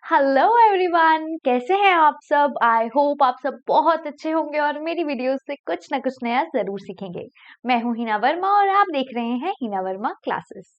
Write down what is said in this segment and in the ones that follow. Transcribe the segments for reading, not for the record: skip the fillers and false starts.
Hello everyone, कैसे हैं आप सब। आई होप आप सब बहुत अच्छे होंगे और मेरी वीडियोस से कुछ ना कुछ नया जरूर सीखेंगे। मैं हूं हिना वर्मा और आप देख रहे हैं हिना वर्मा क्लासेस।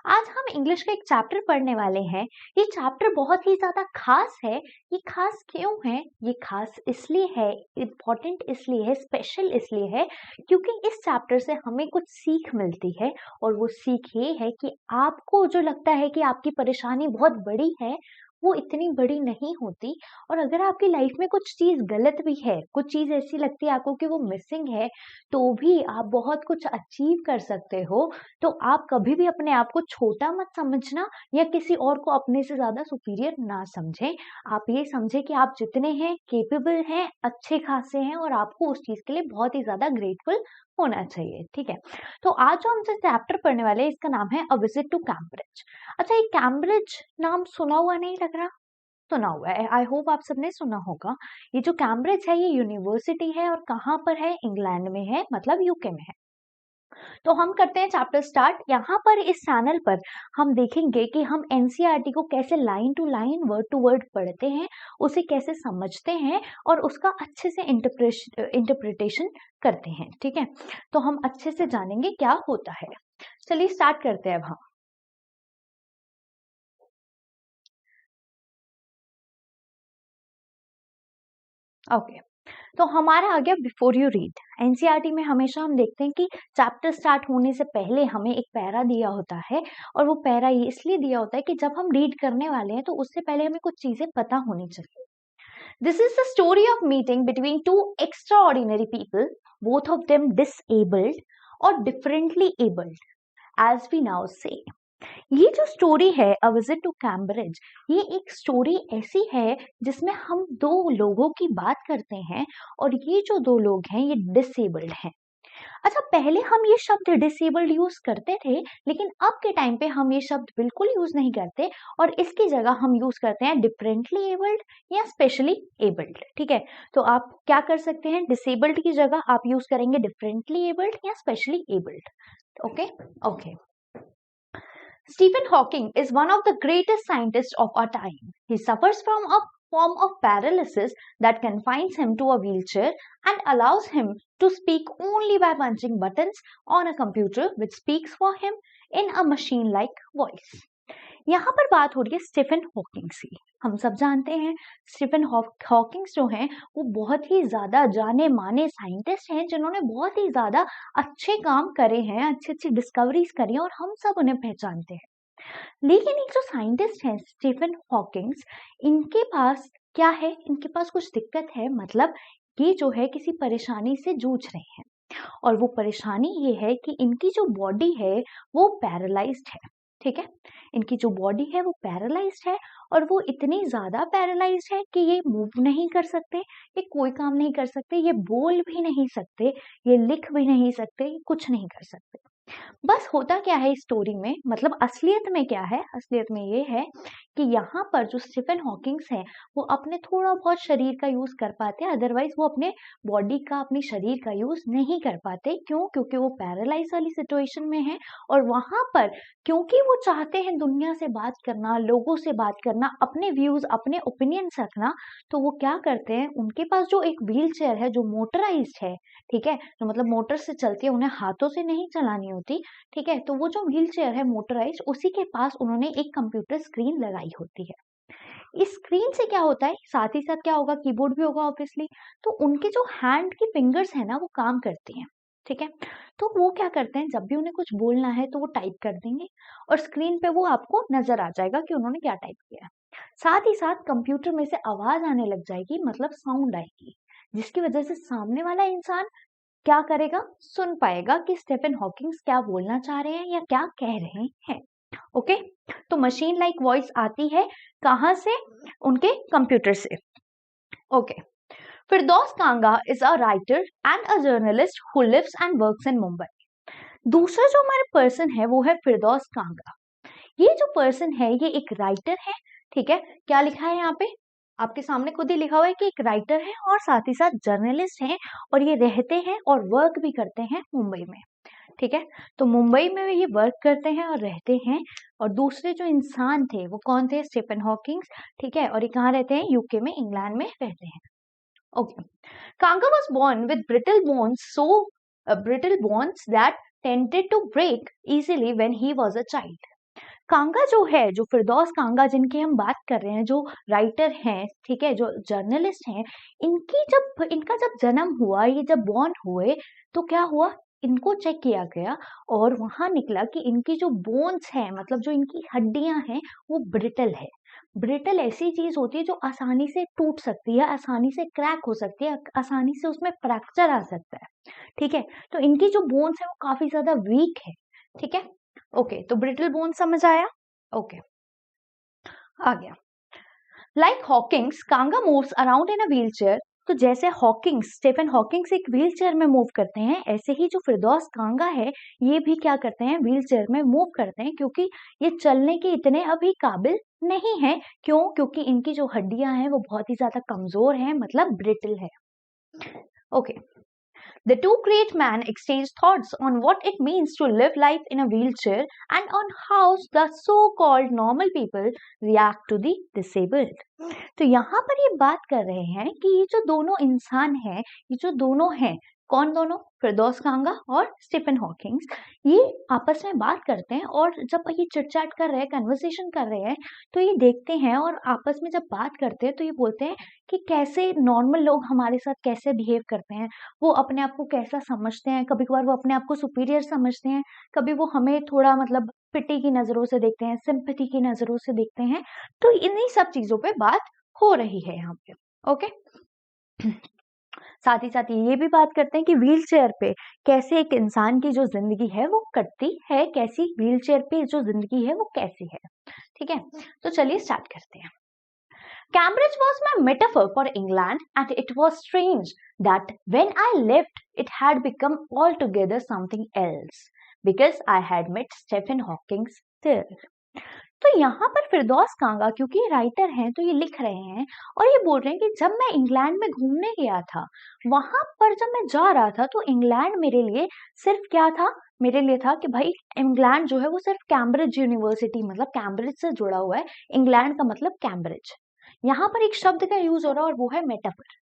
आज हम इंग्लिश का एक चैप्टर पढ़ने वाले हैं। ये चैप्टर बहुत ही ज्यादा खास है। ये खास क्यों है? ये खास इसलिए है, इम्पोर्टेंट इसलिए है, स्पेशल इसलिए है क्योंकि इस चैप्टर से हमें कुछ सीख मिलती है। और वो सीख ये है कि आपको जो लगता है कि आपकी परेशानी बहुत बड़ी है, वो इतनी बड़ी नहीं होती। और अगर आपकी लाइफ में कुछ चीज गलत भी है, कुछ चीज ऐसी लगती है आपको कि वो मिसिंग है, तो भी आप बहुत कुछ अचीव कर सकते हो। तो आप कभी भी अपने आप को छोटा मत समझना या किसी और को अपने से ज्यादा सुपीरियर ना समझें। आप ये समझें कि आप जितने हैं केपेबल हैं, अच्छे खासे हैं और आपको उस चीज के लिए बहुत ही ज्यादा ग्रेटफुल होना चाहिए। ठीक है, तो आज जो हम चैप्टर पढ़ने वाले हैं इसका नाम है अ विजिट टू कैम्ब्रिज। अच्छा, ये कैम्ब्रिज नाम सुना हुआ नहीं लग रहा? सुना हुआ है, आई होप आप सबने सुना होगा। ये जो कैम्ब्रिज है ये यूनिवर्सिटी है और कहाँ पर है? इंग्लैंड में है, मतलब यूके में है। तो हम करते हैं चैप्टर स्टार्ट। यहाँ पर इस चैनल पर हम देखेंगे कि हम एनसीईआरटी को कैसे line to line, word to word पढ़ते हैं, उसे कैसे समझते हैं और उसका अच्छे से इंटरप्रिटेशन करते हैं। ठीक है, तो हम अच्छे से जानेंगे क्या होता है। चलिए स्टार्ट करते हैं अब हम। ओके, तो हमारा आ गया बिफोर यू रीड। एनसीईआरटी में हमेशा हम देखते हैं कि चैप्टर स्टार्ट होने से पहले हमें एक पैरा दिया होता है। और वो पैरा ये इसलिए दिया होता है कि जब हम रीड करने वाले हैं तो उससे पहले हमें कुछ चीजें पता होनी चाहिए। This is the story of meeting between two extraordinary people, both of them disabled और differently abled, as we now say. ये जो स्टोरी है अ विजिट टू कैम्ब्रिज, ये एक स्टोरी ऐसी है जिसमें हम दो लोगों की बात करते हैं और ये जो दो लोग हैं ये डिसेबल्ड हैं। अच्छा, पहले हम ये शब्द डिसेबल्ड यूज करते थे, लेकिन अब के टाइम पे हम ये शब्द बिल्कुल यूज नहीं करते और इसकी जगह हम यूज करते हैं डिफरेंटली एबल्ड या स्पेशली एबल्ड। ठीक है, तो आप क्या कर सकते हैं? डिसेबल्ड की जगह आप यूज करेंगे डिफरेंटली एबल्ड या specially abled. Okay okay. Stephen Hawking is one of the greatest scientists of our time. He suffers from a form of paralysis that confines him to a wheelchair and allows him to speak only by punching buttons on a computer which speaks for him in a machine-like voice. यहाँ पर बात हो रही है Stephen Hawking की। हम सब जानते हैं स्टीफन हॉकिंग जो हैं वो बहुत ही ज्यादा जाने माने साइंटिस्ट हैं जिन्होंने बहुत ही ज्यादा अच्छे काम करे हैं, अच्छी अच्छी डिस्कवरीज करी हैं और हम सब उन्हें पहचानते हैं। लेकिन एक जो साइंटिस्ट हैं स्टीफन हॉकिंग्स, इनके पास क्या है? इनके पास कुछ दिक्कत है, मतलब ये जो है किसी परेशानी से जूझ रहे हैं। और वो परेशानी ये है कि इनकी जो बॉडी है वो पैरालाइज्ड है। ठीक है, इनकी जो बॉडी है वो पैरालाइज्ड है और वो इतनी ज्यादा पैरालाइज्ड है कि ये मूव नहीं कर सकते, ये कोई काम नहीं कर सकते, ये बोल भी नहीं सकते, ये लिख भी नहीं सकते, ये कुछ नहीं कर सकते। बस होता क्या है इस स्टोरी में, मतलब असलियत में क्या है? असलियत में ये है कि यहाँ पर जो स्टीफन हॉकिंग्स है वो अपने थोड़ा बहुत शरीर का यूज कर पाते हैं, अदरवाइज वो अपने बॉडी का, अपने शरीर का यूज नहीं कर पाते। क्यों? क्योंकि वो पैरालाइज वाली सिचुएशन में है। और वहां पर क्योंकि वो चाहते हैं दुनिया से बात करना, लोगों से बात करना, अपने व्यूज, अपने ओपिनियंस रखना, तो वो क्या करते हैं, उनके पास जो एक व्हील चेयर है जो मोटराइज्ड है, ठीक है, जो मतलब मोटर से चलती है, उन्हें हाथों से नहीं चलानी होती। ठीक है, तो वो जो व्हील चेयर है मोटराइज्ड, उसी के पास उन्होंने एक कंप्यूटर स्क्रीन लगाई होती है। इस स्क्रीन से क्या होता है, साथ ही साथ क्या होगा, कीबोर्ड भी होगा ऑब्वियसली। तो उनके जो हैंड की फिंगर्स है ना वो काम करती हैं। ठीक है, तो वो क्या करते हैं, जब भी उन्हें कुछ बोलना है तो वो टाइप कर देंगे और स्क्रीन पे वो आपको नजर आ जाएगा कि उन्होंने क्या टाइप किया है। साथ ही साथ कंप्यूटर में से आवाज आने लग जाएगी, मतलब साउंड आएगी, जिसकी वजह से सामने वाला इंसान क्या करेगा, सुन पाएगा कि स्टीफन हॉकिंग्स क्या बोलना चाह रहे हैं या क्या कह रहे हैं। ओके, तो मशीन लाइक वॉइस आती है कहां से? उनके कंप्यूटर से। Okay, Firdaus Kanga is a writer and a journalist who lives and works in Mumbai. दूसरा जो हमारे पर्सन है वो है फिरदौस कांगा। ये जो पर्सन है ये एक राइटर है। ठीक है, क्या लिखा है यहाँ पे? आपके सामने खुद ही लिखा हुआ है कि एक राइटर है और साथ ही साथ जर्नलिस्ट है और ये रहते हैं और वर्क भी करते हैं मुंबई में। ठीक है। तो मुंबई में ये वर्क करते हैं और रहते हैं। और दूसरे जो इंसान थे वो कौन थे? Stephen Hawkings. ठीक है। और ये कहाँ रहते हैं? यूके में, इंग्लैंड में रहते हैं। Okay. Kanga was born with brittle bones that tended to break easily when he was a child. कांगा जो है, जो फिरदौस कांगा जिनकी हम बात कर रहे हैं, जो राइटर हैं, ठीक है, जो जर्नलिस्ट हैं, इनका जब जन्म हुआ, ये जब बॉर्न हुए, तो क्या हुआ? इनको चेक किया गया और वहां निकला कि इनकी जो बोन्स हैं, मतलब जो इनकी हड्डियां हैं, वो ब्रिटल है। ब्रिटल ऐसी चीज होती है जो आसानी से टूट सकती है, आसानी से क्रैक हो सकती है, आसानी से उसमें फ्रैक्चर आ सकता है। ठीक है। तो इनकी जो बोन्स है वो काफी ज्यादा वीक है। ठीक है। ओके। तो ब्रिटल बोन समझ आया? ओके। आ गया। Like Hawkings, Kanga moves around in a wheelchair. तो जैसे हॉकिंग्स, स्टीफन हॉकिंग्स एक व्हीलचेयर में मूव करते हैं, ऐसे ही जो फिरदौस कांगा है ये भी क्या करते हैं? व्हीलचेयर में मूव करते हैं, क्योंकि ये चलने के इतने अभी काबिल नहीं है। क्यों? क्योंकि इनकी जो हड्डियां हैं वो बहुत ही ज्यादा कमजोर हैं, मतलब ब्रिटल है। Okay. The two great men exchange thoughts on what it means to live life in a wheelchair and on how the so-called normal people react to the disabled. तो यहाँ पर ये बात कर रहे हैं कि ये जो दोनों इंसान हैं, ये जो दोनों हैं, कौन दोनों? फिरदौस कांगा और स्टीफन हॉकिंग्स, ये आपस में बात करते हैं और जब ये चिट-चैट कर रहे हैं, कन्वर्सेशन कर रहे हैं, तो ये देखते हैं और आपस में जब बात करते हैं तो ये बोलते हैं कि कैसे नॉर्मल लोग हमारे साथ कैसे बिहेव करते हैं, वो अपने आप को कैसा समझते हैं, कभी-कभार वो अपने आप को सुपीरियर समझते हैं, कभी वो हमें थोड़ा मतलब पिटी की नज़रों से देखते हैं, सिंपैथी की नज़रों से देखते हैं। तो इन्हीं सब चीज़ों पे बात हो रही है यहाँ पे। ओके। साथ ही साथ ये भी बात करते हैं कि व्हीलचेयर पे कैसे एक इंसान की जो जिंदगी है वो कटती है, कैसी व्हीलचेयर पे जो जिंदगी है वो कैसी है। ठीक है। तो चलिए स्टार्ट करते हैं। Cambridge was my metaphor for England, and it was strange that when I left, it had become altogether something else, because I had met Stephen Hawking there. तो यहाँ पर फिरदौस कांगा, क्योंकि ये राइटर हैं, तो ये लिख रहे हैं और ये बोल रहे हैं कि जब मैं इंग्लैंड में घूमने गया था, वहां पर जब मैं जा रहा था, तो इंग्लैंड मेरे लिए सिर्फ क्या था? मेरे लिए था कि भाई इंग्लैंड जो है वो सिर्फ कैम्ब्रिज यूनिवर्सिटी, मतलब कैम्ब्रिज से जुड़ा हुआ है। इंग्लैंड का मतलब कैम्ब्रिज। यहाँ पर एक शब्द का यूज हो रहा है और वो है मेटाफर।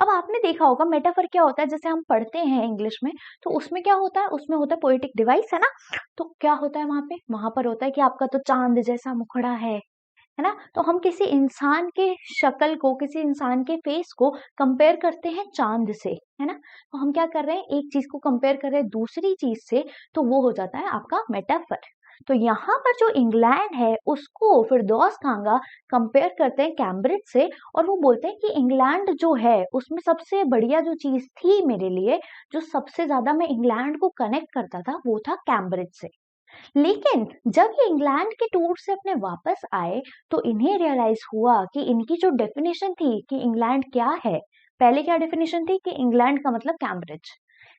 अब आपने देखा होगा मेटाफर क्या होता है, जैसे हम पढ़ते हैं इंग्लिश में, तो उसमें क्या होता है? उसमें होता है पोएटिक डिवाइस, है ना? तो क्या होता है वहां पर होता है कि आपका तो चांद जैसा मुखड़ा है ना? तो हम किसी इंसान के शक्ल को, किसी इंसान के फेस को कंपेयर करते हैं चांद से, है ना? तो हम क्या कर रहे हैं? एक चीज को कंपेयर कर रहे हैं दूसरी चीज से, तो वो हो जाता है आपका मेटाफर। तो यहाँ पर जो इंग्लैंड है उसको फिरदौस कांगा कंपेयर करते हैं कैम्ब्रिज से, और वो बोलते हैं कि इंग्लैंड जो है उसमें सबसे बढ़िया जो चीज थी मेरे लिए, जो सबसे ज्यादा मैं इंग्लैंड को कनेक्ट करता था, वो था कैम्ब्रिज से। लेकिन जब ये इंग्लैंड के टूर से अपने वापस आए, तो इन्हें रियलाइज हुआ कि इनकी जो डेफिनेशन थी कि इंग्लैंड क्या है, पहले क्या डेफिनेशन थी कि इंग्लैंड का मतलब कैम्ब्रिज,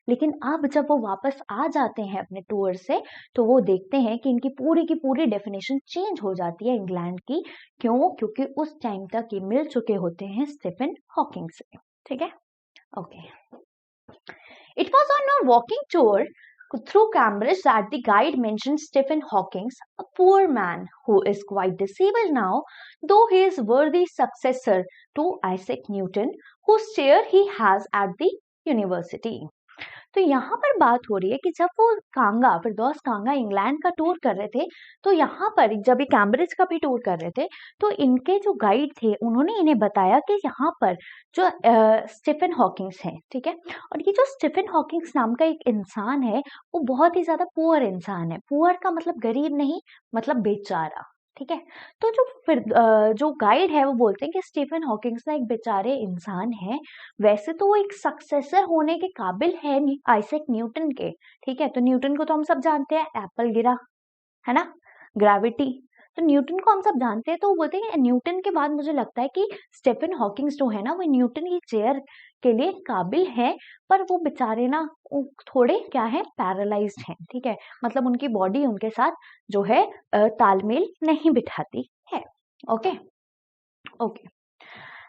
लेकिन अब जब वो वापस आ जाते हैं अपने टूर से, तो वो देखते हैं कि इनकी पूरी डेफिनेशन चेंज हो जाती है इंग्लैंड की। क्यों? क्योंकि उस टाइम तक ये मिल चुके होते हैं स्टीफन हॉकिंग से। ठीक है। Okay. It was on a walking tour through Cambridge that the guide mentioned Stephen Hawking, a poor man who is quite disabled now, though he is worthy successor to Isaac Newton, whose chair he has at the university. तो यहाँ पर बात हो रही है कि जब वो कांगा, फिरदौस कांगा इंग्लैंड का टूर कर रहे थे, तो यहाँ पर जब ये कैम्ब्रिज का भी टूर कर रहे थे, तो इनके जो गाइड थे उन्होंने इन्हें बताया कि यहाँ पर जो स्टीफन हॉकिंग्स हैं, ठीक है, और ये जो स्टीफन हॉकिंग्स नाम का एक इंसान है, वो बहुत ही ज्यादा पुअर इंसान है। पुअर का मतलब गरीब नहीं, मतलब बेचारा। ठीक है। तो जो गाइड है वो बोलते हैं कि स्टीफन हॉकिंग्स ना एक बेचारे इंसान है, वैसे तो वो एक सक्सेसर होने के काबिल है आइजैक न्यूटन के। ठीक है। तो न्यूटन को तो हम सब जानते हैं, एप्पल गिरा, है ना, ग्रेविटी, तो न्यूटन को हम सब जानते हैं। तो वो बोलते हैं न्यूटन के बाद मुझे लगता है कि स्टीफन हॉकिंग्स जो है ना, वो न्यूटन की चेयर के लिए काबिल है, पर वो बेचारे ना थोड़े क्या है, पैरालाइज्ड हैं। ठीक है। मतलब उनकी बॉडी उनके साथ जो है तालमेल नहीं बिठाती है। Okay. Okay.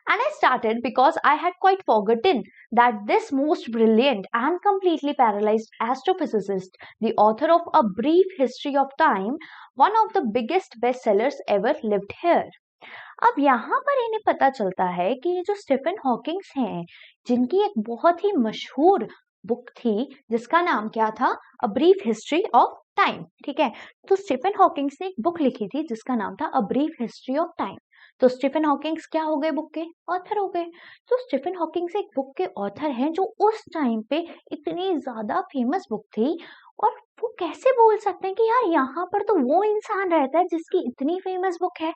And I started because I had quite forgotten that this most brilliant and completely paralyzed astrophysicist, the author of A Brief History of Time, one of the biggest bestsellers ever, lived here. अब यहाँ पर इन्हें पता चलता है कि ये जो स्टीफन हॉकिंग्स हैं, जिनकी एक बहुत ही मशहूर बुक थी जिसका नाम क्या था, a brief history of time, ठीक है। तो स्टीफन हॉकिंग्स ने एक बुक लिखी थी जिसका नाम था a brief history of time. तो स्टीफन हॉकिंग्स क्या हो गए, बुक के ऑथर हो गए। तो स्टीफन हॉकिंग्स एक बुक के ऑथर हैं जो उस टाइम पे इतनी ज्यादा फेमस बुक थी, और वो कैसे बोल सकते हैं कि यार यहाँ पर तो वो इंसान रहता है जिसकी इतनी फेमस बुक है।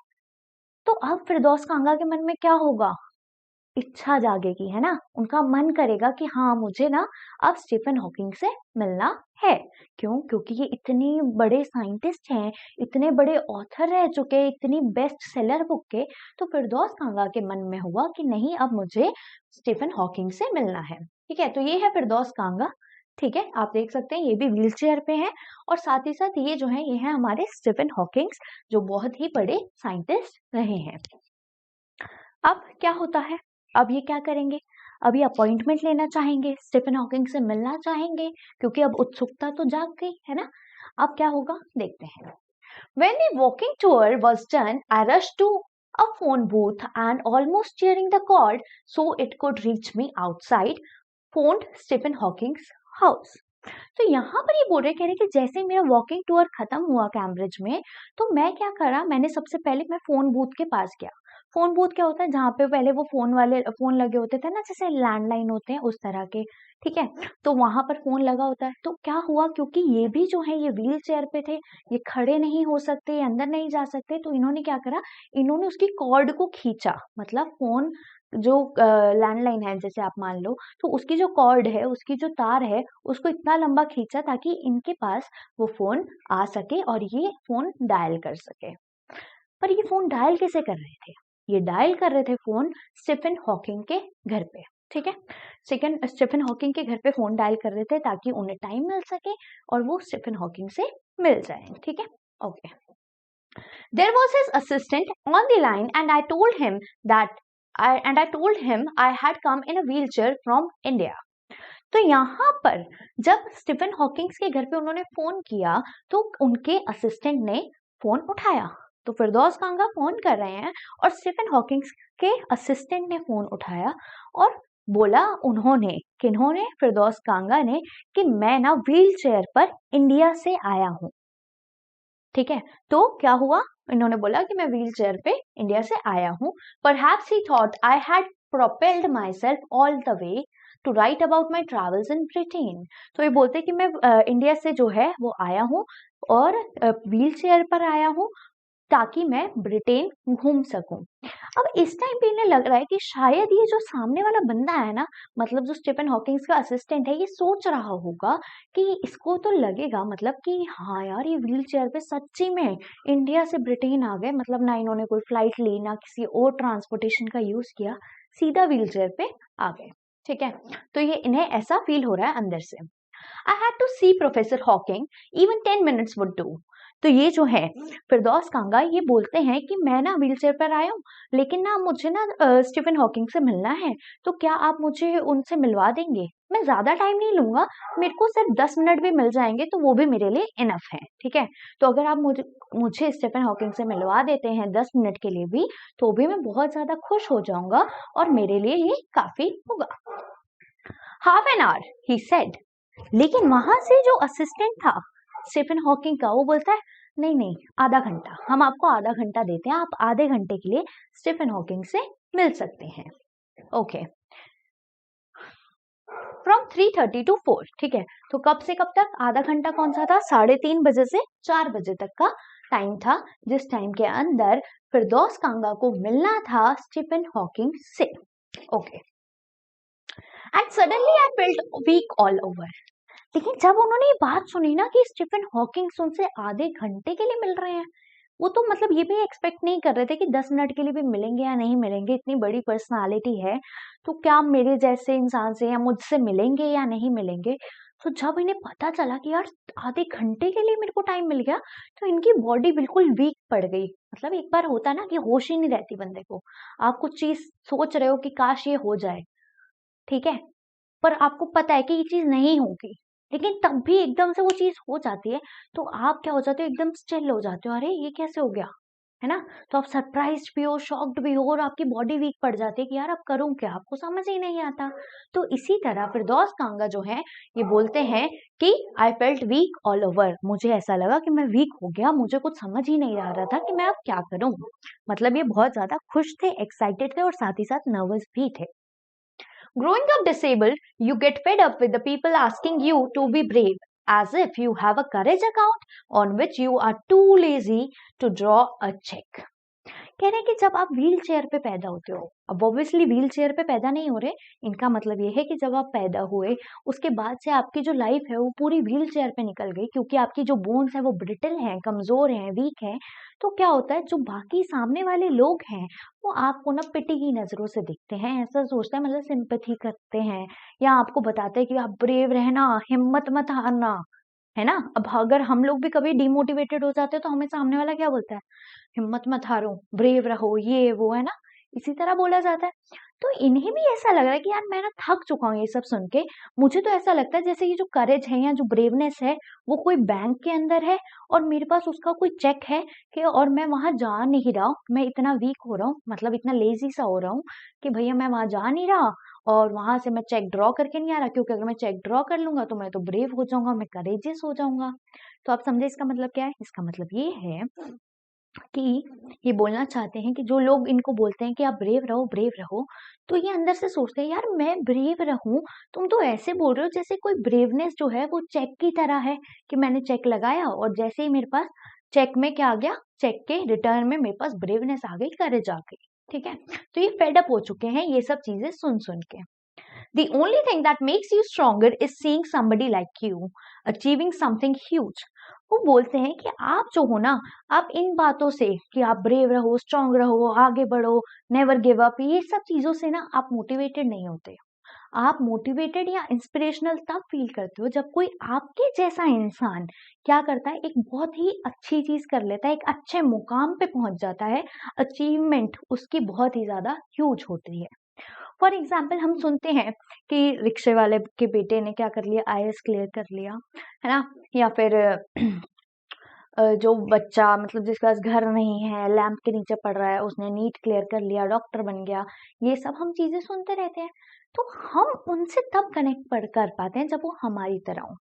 तो अब फिरदौस कांगा के मन में क्या होगा, इच्छा जागेगी, है ना। उनका मन करेगा कि हाँ मुझे ना अब स्टीफन हॉकिंग से मिलना है। क्यों? क्योंकि ये इतने बड़े साइंटिस्ट हैं, इतने बड़े ऑथर रह चुके हैं, इतनी बेस्ट सेलर बुक के। तो फिरदौस कांगा के मन में हुआ कि नहीं, अब मुझे स्टीफन हॉकिंग से मिलना है, ठीक है। तो ये है फिरदौस कांगा, ठीक है। आप देख सकते हैं ये भी व्हील चेयर पे है, और साथ ही साथ ये जो है ये है हमारे स्टीफन हॉकिंग्स, जो बहुत ही बड़े साइंटिस्ट रहे हैं। अब क्या होता है, अब ये क्या करेंगे, अभी अपॉइंटमेंट लेना चाहेंगे, स्टीफन हॉकिंग से मिलना चाहेंगे, क्योंकि अब उत्सुकता तो जाग गई है ना। अब क्या होगा देखते हैं। When the walking tour was done, I rushed to a phone booth and almost tearing the cord so it could reach me outside, phoned Stephen Hawking's house. तो यहाँ पर ये बोल रहे, कह रहे कि जैसे ही मेरा वॉकिंग टूर खत्म हुआ कैम्ब्रिज में, तो मैं क्या करा, मैंने सबसे पहले मैं फोन बूथ के पास गया। फोन बूथ क्या होता है, जहाँ पे पहले वो फोन लगे होते थे ना, जैसे लैंडलाइन होते हैं उस तरह के, ठीक है। तो वहां पर फोन लगा होता है। तो क्या हुआ, क्योंकि ये भी जो है ये व्हील चेयर पे थे, ये खड़े नहीं हो सकते, ये अंदर नहीं जा सकते, तो इन्होंने क्या करा, इन्होंने उसकी कॉर्ड को खींचा, मतलब फोन जो लैंडलाइन है जैसे आप मान लो, तो उसकी जो कॉर्ड है, उसकी जो तार है, उसको इतना लंबा खींचा ताकि इनके पास वो फोन आ सके और ये फोन डायल कर सके। पर ये फोन डायल कैसे कर रहे थे, ये डायल कर रहे थे फोन स्टीफन हॉकिंग के घर पे, ठीक है। स्टीफन हॉकिंग के घर पे फोन डायल कर रहे थे ताकि उन्हें टाइम मिल सके और वो स्टीफन हॉकिंग से मिल जाए, ठीक है। Okay, there was his assistant on the line and I told him I had come in a wheelchair from India. तो यहाँ पर जब स्टीफन हॉकिंग्स के घर पे उन्होंने फोन किया तो उनके असिस्टेंट ने फोन उठाया। तो फिरदौस कांगा फोन कर रहे हैं और स्टीफन हॉकिंग्स के असिस्टेंट ने फोन उठाया और बोला उन्होंने, किन्होंने, फिरदौस कांगा ने, कि मैं ना व्हील चेयर पर इंडिया से आया हूँ, ठीक है। तो क्या हुआ, इन्होंने बोला कि मैं व्हील चेयर पे इंडिया से आया हूँ। Perhaps he thought I had propelled myself all the way to write about my travels in Britain. तो ये बोलते कि मैं इंडिया से जो है वो आया हूँ और व्हील चेयर पर आया हूँ ताकि मैं ब्रिटेन घूम सकूं। अब इस टाइम पे इन्हें लग रहा है कि शायद ये जो सामने वाला बंदा है ना, मतलब जो स्टीफन हॉकिंग्स का असिस्टेंट है, ये सोच रहा होगा कि इसको तो लगेगा मतलब कि हाँ यार ये व्हील चेयर पे सच्ची में इंडिया से ब्रिटेन आ गए, मतलब ना इन्होंने कोई फ्लाइट ली ना किसी और ट्रांसपोर्टेशन का यूज किया, सीधा व्हील चेयर पे आ गए, ठीक है। तो ये इन्हें ऐसा फील हो रहा है अंदर से। I had to see Professor Hawking, even 10 minutes would do. तो ये जो है फिरदौस कांगा ये बोलते हैं कि मैं ना व्हील चेयर पर आया हूँ, लेकिन ना मुझे ना स्टीफन हॉकिंग से मिलना है, तो क्या आप मुझे उनसे मिलवा देंगे? मैं ज्यादा टाइम नहीं लूंगा, मेरे को सिर्फ 10 मिनट भी मिल जाएंगे तो वो भी मेरे लिए इनफ है, ठीक है। तो अगर आप मुझे स्टीफन हॉकिंग से मिलवा देते हैं 10 मिनट के लिए भी, तो भी मैं बहुत ज्यादा खुश हो जाऊंगा और मेरे लिए ये काफी होगा। Half an hour he said. लेकिन वहां से जो असिस्टेंट था स्टीफन हॉकिंग का, वो बोलता है नहीं नहीं, आधा घंटा, हम आपको आधा घंटा देते हैं, आप आधे घंटे के लिए स्टीफन हॉकिंग से मिल सकते हैं। ओके, फ्रॉम 3:30 to 4, ठीक है। तो कब से कब तक, आधा घंटा कौन सा था, 3:30 बजे से 4 बजे तक का टाइम था, जिस टाइम के अंदर फिरदौस कांगा को मिलना था स्टीफन हॉकिंग से। Okay, and suddenly I felt weak all over. लेकिन जब उन्होंने ये बात सुनी ना कि स्टीफन हॉकिंग उनसे आधे घंटे के लिए मिल रहे हैं, वो तो मतलब ये भी एक्सपेक्ट नहीं कर रहे थे कि 10 मिनट के लिए भी मिलेंगे या नहीं मिलेंगे, इतनी बड़ी पर्सनालिटी है तो क्या मेरे जैसे इंसान से या मुझसे मिलेंगे या नहीं मिलेंगे। तो जब इन्हें पता चला कि यार आधे घंटे के लिए मेरे को टाइम मिल गया, तो इनकी बॉडी बिल्कुल वीक पड़ गई। मतलब एक बार होता है ना कि होश ही नहीं रहती बंदे को, आप कुछ चीज सोच रहे हो कि काश ये हो जाए, ठीक है, पर आपको पता है कि ये चीज नहीं होगी, लेकिन तब भी एकदम से वो चीज हो जाती है, तो आप क्या हो जाते हो, एकदम स्टिल हो जाते हो, अरे ये कैसे हो गया, है ना। तो आप सरप्राइज्ड भी हो, शॉक्ड भी हो, और आपकी बॉडी वीक पड़ जाती है कि यार अब करूं क्या, आपको समझ ही नहीं आता। तो इसी तरह फिरदौस कांगा जो है ये बोलते हैं कि I felt weak all over, मुझे ऐसा लगा कि मैं वीक हो गया, मुझे कुछ समझ ही नहीं आ रहा था कि मैं अब क्या करूं। मतलब ये बहुत ज्यादा खुश थे, एक्साइटेड थे, और साथ ही साथ नर्वस भी थे। Growing up disabled, you get fed up with the people asking you to be brave, as if you have a courage account on which you are too lazy to draw a check. कह रहे हैं कि जब आप wheel chair पे पैदा होते हो, अब ऑब्वियसली व्हील चेयर पे पैदा नहीं हो रहे, इनका मतलब ये है कि जब आप पैदा हुए उसके बाद से आपकी जो लाइफ है वो पूरी व्हील चेयर पे निकल गई, क्योंकि आपकी जो बोन्स है वो ब्रिटल हैं, कमजोर हैं, वीक हैं। तो क्या होता है, जो बाकी सामने वाले लोग हैं वो आपको ना पिटी की नजरों से देखते हैं, ऐसा सोचते हैं, मतलब सिंपैथी करते हैं, या आपको बताते हैं कि आप ब्रेव रहना, हिम्मत मत हारना, है ना। अब अगर हम लोग भी कभी डिमोटिवेटेड हो जाते हैं तो हमें सामने वाला क्या बोलता है, हिम्मत मत हारो, ब्रेव रहो, ये वो, है ना, इसी तरह बोला जाता है। तो इन्हें भी ऐसा लग रहा है कि यार मैं ना थक चुका हूँ ये सब सुन के। मुझे तो ऐसा लगता है जैसे ये जो करेज है या जो ब्रेवनेस है वो कोई बैंक के अंदर है, और मेरे पास उसका कोई चेक है कि, और मैं वहां जा नहीं रहा हूँ, मैं इतना वीक हो रहा हूँ, मतलब इतना लेजी सा हो रहा हूँ कि भैया मैं वहां जा नहीं रहा, और वहां से मैं चेक ड्रॉ करके नहीं आ रहा, क्योंकि अगर मैं चेक ड्रॉ कर लूंगा तो मैं तो ब्रेव हो जाऊंगा, मैं करेजियस हो जाऊंगा। तो आप समझे इसका मतलब क्या है, इसका मतलब ये है कि ये बोलना चाहते हैं कि जो लोग इनको बोलते हैं कि आप ब्रेव रहो, ब्रेव रहो, तो ये अंदर से सोचते हैं यार मैं ब्रेव रहूं, तुम तो ऐसे बोल रहे हो जैसे कोई ब्रेवनेस जो है वो चेक की तरह है, कि मैंने चेक लगाया और जैसे ही मेरे पास चेक में क्या आ गया, चेक के रिटर्न में मेरे पास ब्रेवनेस आ गई, करेज आ गई, ठीक है। तो ये फेड अप हो चुके हैं ये सब चीजें सुन सुन के। The only thing that makes you stronger is seeing somebody like you achieving something huge. वो बोलते हैं कि आप जो हो ना, आप इन बातों से कि आप ब्रेव रहो, स्ट्रांग रहो, आगे बढ़ो, नेवर गिव अप, ये सब चीजों से ना आप मोटिवेटेड नहीं होते। आप मोटिवेटेड या इंस्पिरेशनल तब फील करते हो जब कोई आपके जैसा इंसान क्या करता है, एक बहुत ही अच्छी चीज कर लेता है, एक अच्छे मुकाम पे पहुंच जाता है, अचीवमेंट उसकी बहुत ही ज्यादा ह्यूज होती है। फॉर एग्जाम्पल हम सुनते हैं कि रिक्शे वाले के बेटे ने क्या कर लिया, आईएएस क्लियर कर लिया, है ना, या फिर जो बच्चा मतलब जिसके पास घर नहीं है, लैंप के नीचे पड़ रहा है, उसने नीट क्लियर कर लिया, डॉक्टर बन गया, ये सब हम चीजें सुनते रहते हैं। तो हम उनसे तब कनेक्ट कर पाते हैं जब वो हमारी तरह हो।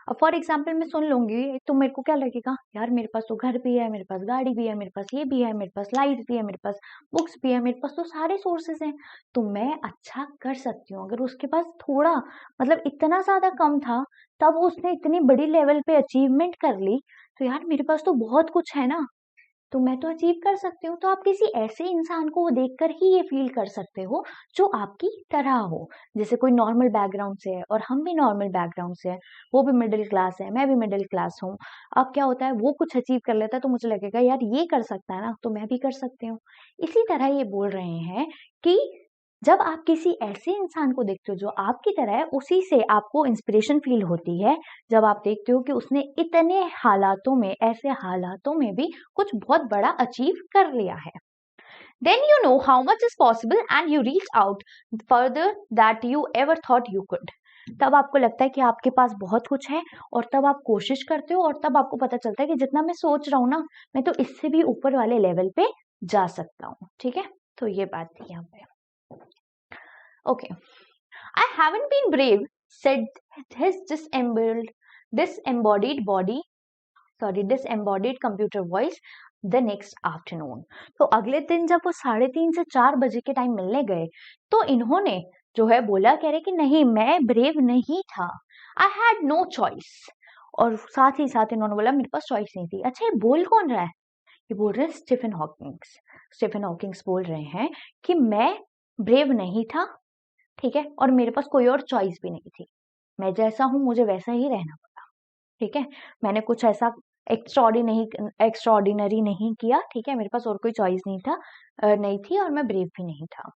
अब फॉर एग्जाम्पल मैं सुन लूंगी तो मेरे को क्या लगेगा, यार मेरे पास तो घर भी है, मेरे पास गाड़ी भी है, मेरे पास ये भी है, मेरे पास लाइट भी है, मेरे पास बुक्स भी है, मेरे पास तो सारे सोर्सेस हैं, तो मैं अच्छा कर सकती हूँ। अगर उसके पास थोड़ा मतलब इतना ज्यादा कम था तब उसने इतनी बड़ी लेवल पे अचीवमेंट कर ली, तो यार मेरे पास तो बहुत कुछ है ना, तो मैं तो अचीव कर सकती हूँ। तो आप किसी ऐसे इंसान को देखकर ही ये फील कर सकते हो जो आपकी तरह हो। जैसे कोई नॉर्मल बैकग्राउंड से है और हम भी नॉर्मल बैकग्राउंड से हैं, वो भी मिडिल क्लास है, मैं भी मिडिल क्लास हूँ। अब क्या होता है, वो कुछ अचीव कर लेता है तो मुझे लगेगा यार ये कर सकता है ना, तो मैं भी कर सकती हूँ। इसी तरह ये बोल रहे हैं कि जब आप किसी ऐसे इंसान को देखते हो जो आपकी तरह है, उसी से आपको इंस्पिरेशन फील होती है, जब आप देखते हो कि उसने इतने हालातों में, ऐसे हालातों में भी कुछ बहुत बड़ा अचीव कर लिया है। Then you know how much is possible and you reach out further that you ever thought you could. तब आपको लगता है कि आपके पास बहुत कुछ है, और तब आप कोशिश करते हो, और तब आपको पता चलता है कि जितना मैं सोच रहा हूँ ना, मैं तो इससे भी ऊपर वाले लेवल पे जा सकता हूँ, ठीक है। तो ये बात थी यहाँ पे। Okay. I haven't been brave, said his disembodied computer voice the next afternoon. तो अगले दिन जब वो 3:30 से 4 बजे के टाइम मिलने गए तो इन्होंने जो है बोला, कह रहे कि नहीं मैं ब्रेव नहीं था, I had no choice। और साथ ही साथ इन्होंने बोला मेरे पास चॉइस नहीं थी। अच्छा, ये बोल कौन रहा है? ये बोल रहे हैं स्टीफन हॉकिंग्स। स्टीफन हॉकिंग्स बोल रहे हैं कि मैं ब्रेव नहीं था, ठीक है, और मेरे पास कोई और चॉइस भी नहीं थी, मैं जैसा हूं मुझे वैसा ही रहना पड़ा, ठीक है। मैंने कुछ ऐसा एक्स्ट्रॉर्डिनरी नहीं किया, ठीक है, मेरे पास और कोई चॉइस नहीं थी और मैं ब्रेव भी नहीं था.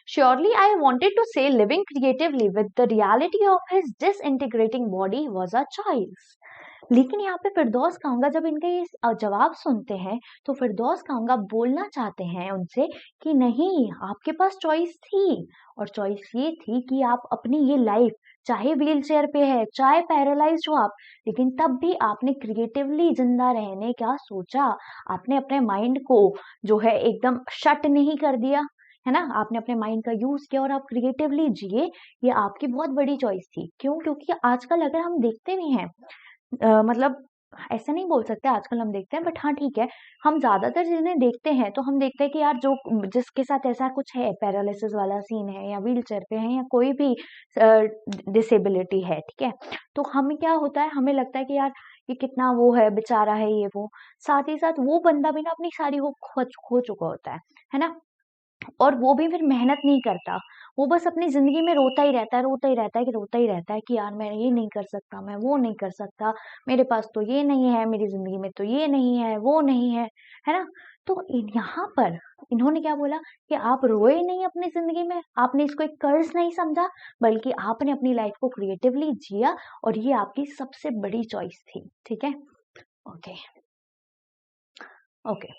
Surely I wanted to say living creatively with the reality of his disintegrating body was a choice. लेकिन यहाँ पे फिरदौस कांगा जब इनका ये जवाब सुनते हैं तो फिरदौस कांगा बोलना चाहते हैं उनसे कि नहीं, आपके पास चॉइस थी, और चॉइस ये थी कि आप अपनी ये लाइफ, चाहे व्हील चेयर पे है, चाहे पैरालाइज हो आप, लेकिन तब भी आपने क्रिएटिवली जिंदा रहने का सोचा. आपने अपने माइंड को जो है एकदम शट नहीं कर दिया, है ना, आपने अपने माइंड का यूज किया और आप क्रिएटिवली जिए. ये आपकी बहुत बड़ी चॉइस थी. क्यों? क्योंकि आजकल अगर हम देखते भी हैं, मतलब ऐसे नहीं बोल सकते आजकल हम देखते हैं, बट हाँ ठीक है, हम ज्यादातर जिन्हें देखते हैं तो हम देखते हैं कि यार जो जिसके साथ ऐसा कुछ है, पैरालिसिस वाला सीन है, या व्हील चेयर पे है, या कोई भी डिसेबिलिटी है, ठीक है, तो हमें क्या होता है, हमें लगता है कि यार ये कितना वो है, बेचारा है ये वो. साथ ही साथ वो बंदा भी ना अपनी सारी होप खो चुका होता है ना, और वो भी फिर मेहनत नहीं करता. वो बस अपनी जिंदगी में रोता ही रहता है, रोता ही रहता है कि यार मैं ये नहीं कर सकता, मैं वो नहीं कर सकता, मेरे पास तो ये नहीं है, मेरी जिंदगी में तो ये नहीं है, वो नहीं है ना. तो यहाँ पर इन्होंने क्या बोला कि आप रोए नहीं अपनी जिंदगी में, आपने इसको एक कर्ज नहीं समझा, बल्कि आपने अपनी लाइफ को क्रिएटिवली जिया, और ये आपकी सबसे बड़ी चॉइस थी. ठीक है, okay okay.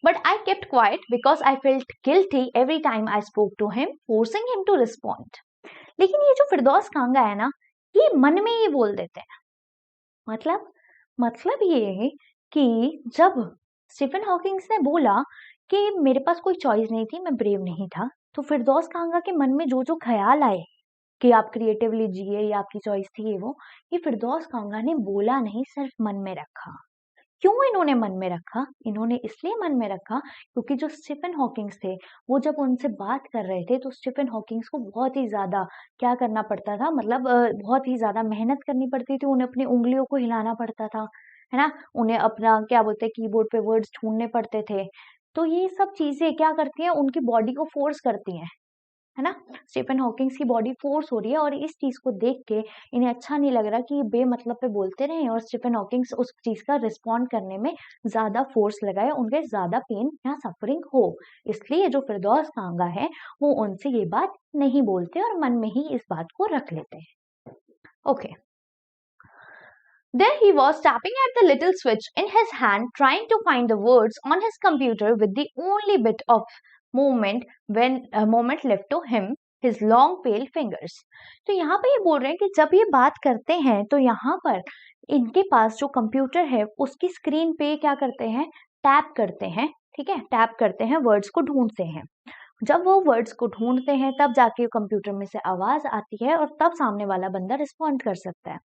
But I kept quiet because I felt guilty every time I spoke to him, forcing him to respond. लेकिन ये जो फिरदौस कांगा है ना, ये मन में ही बोल देते हैं. मतलब ये है कि जब स्टीफन हॉकिंग्स ने बोला कि मेरे पास कोई चॉइस नहीं थी, मैं ब्रेव नहीं था, तो फिरदौस कांगा के मन में जो जो ख्याल आए कि आप क्रिएटिवली जिए, ये आपकी चॉइस थी, ये फिरदौस कांगा ने बोला नहीं, सिर्फ मन में रखा. क्यों इन्होंने मन में रखा? इन्होंने इसलिए मन में रखा क्योंकि जो स्टीफन हॉकिंग्स थे, वो जब उनसे बात कर रहे थे तो स्टीफन हॉकिंग्स को बहुत ही ज्यादा क्या करना पड़ता था, मतलब बहुत ही ज्यादा मेहनत करनी पड़ती थी, उन्हें अपनी उंगलियों को हिलाना पड़ता था, है ना, उन्हें अपना क्या बोलते हैं कीबोर्ड पे वर्ड्स ढूंढने पड़ते थे. तो ये सब चीजें क्या करती हैं, उनकी बॉडी को फोर्स करती हैं, है ना. स्टीफन हॉकिंग्स की बॉडी फोर्स हो रही है, और इस चीज को देख के इन्हें अच्छा नहीं लग रहा कि ये बेमतलब पे बोलते रहे, और स्टीफन हॉकिंग्स उस चीज का रिस्पॉन्ड करने में ज्यादा फोर्स लगाए, उनके ज्यादा पेन या सफरिंग हो. इसलिए जो फिरदौस कांगा है वो उनसे ये बात नहीं बोलते और मन में ही इस बात को रख लेते हैं. Okay. There he was tapping at the little switch in his hand, trying to find the words on his computer with the only bit of moment left to him, his long pale fingers. तो यहाँ पे ये बोल रहे हैं कि जब ये बात करते हैं तो यहाँ पर इनके पास जो कंप्यूटर है उसकी स्क्रीन पे क्या करते हैं, टैप करते हैं. ठीक है, टैप करते हैं, वर्ड्स को ढूंढते हैं. जब वो वर्ड्स को ढूंढते हैं तब जाके कंप्यूटर में से आवाज आती है, और तब सामने वाला बंदा रिस्पॉन्ड कर सकता है.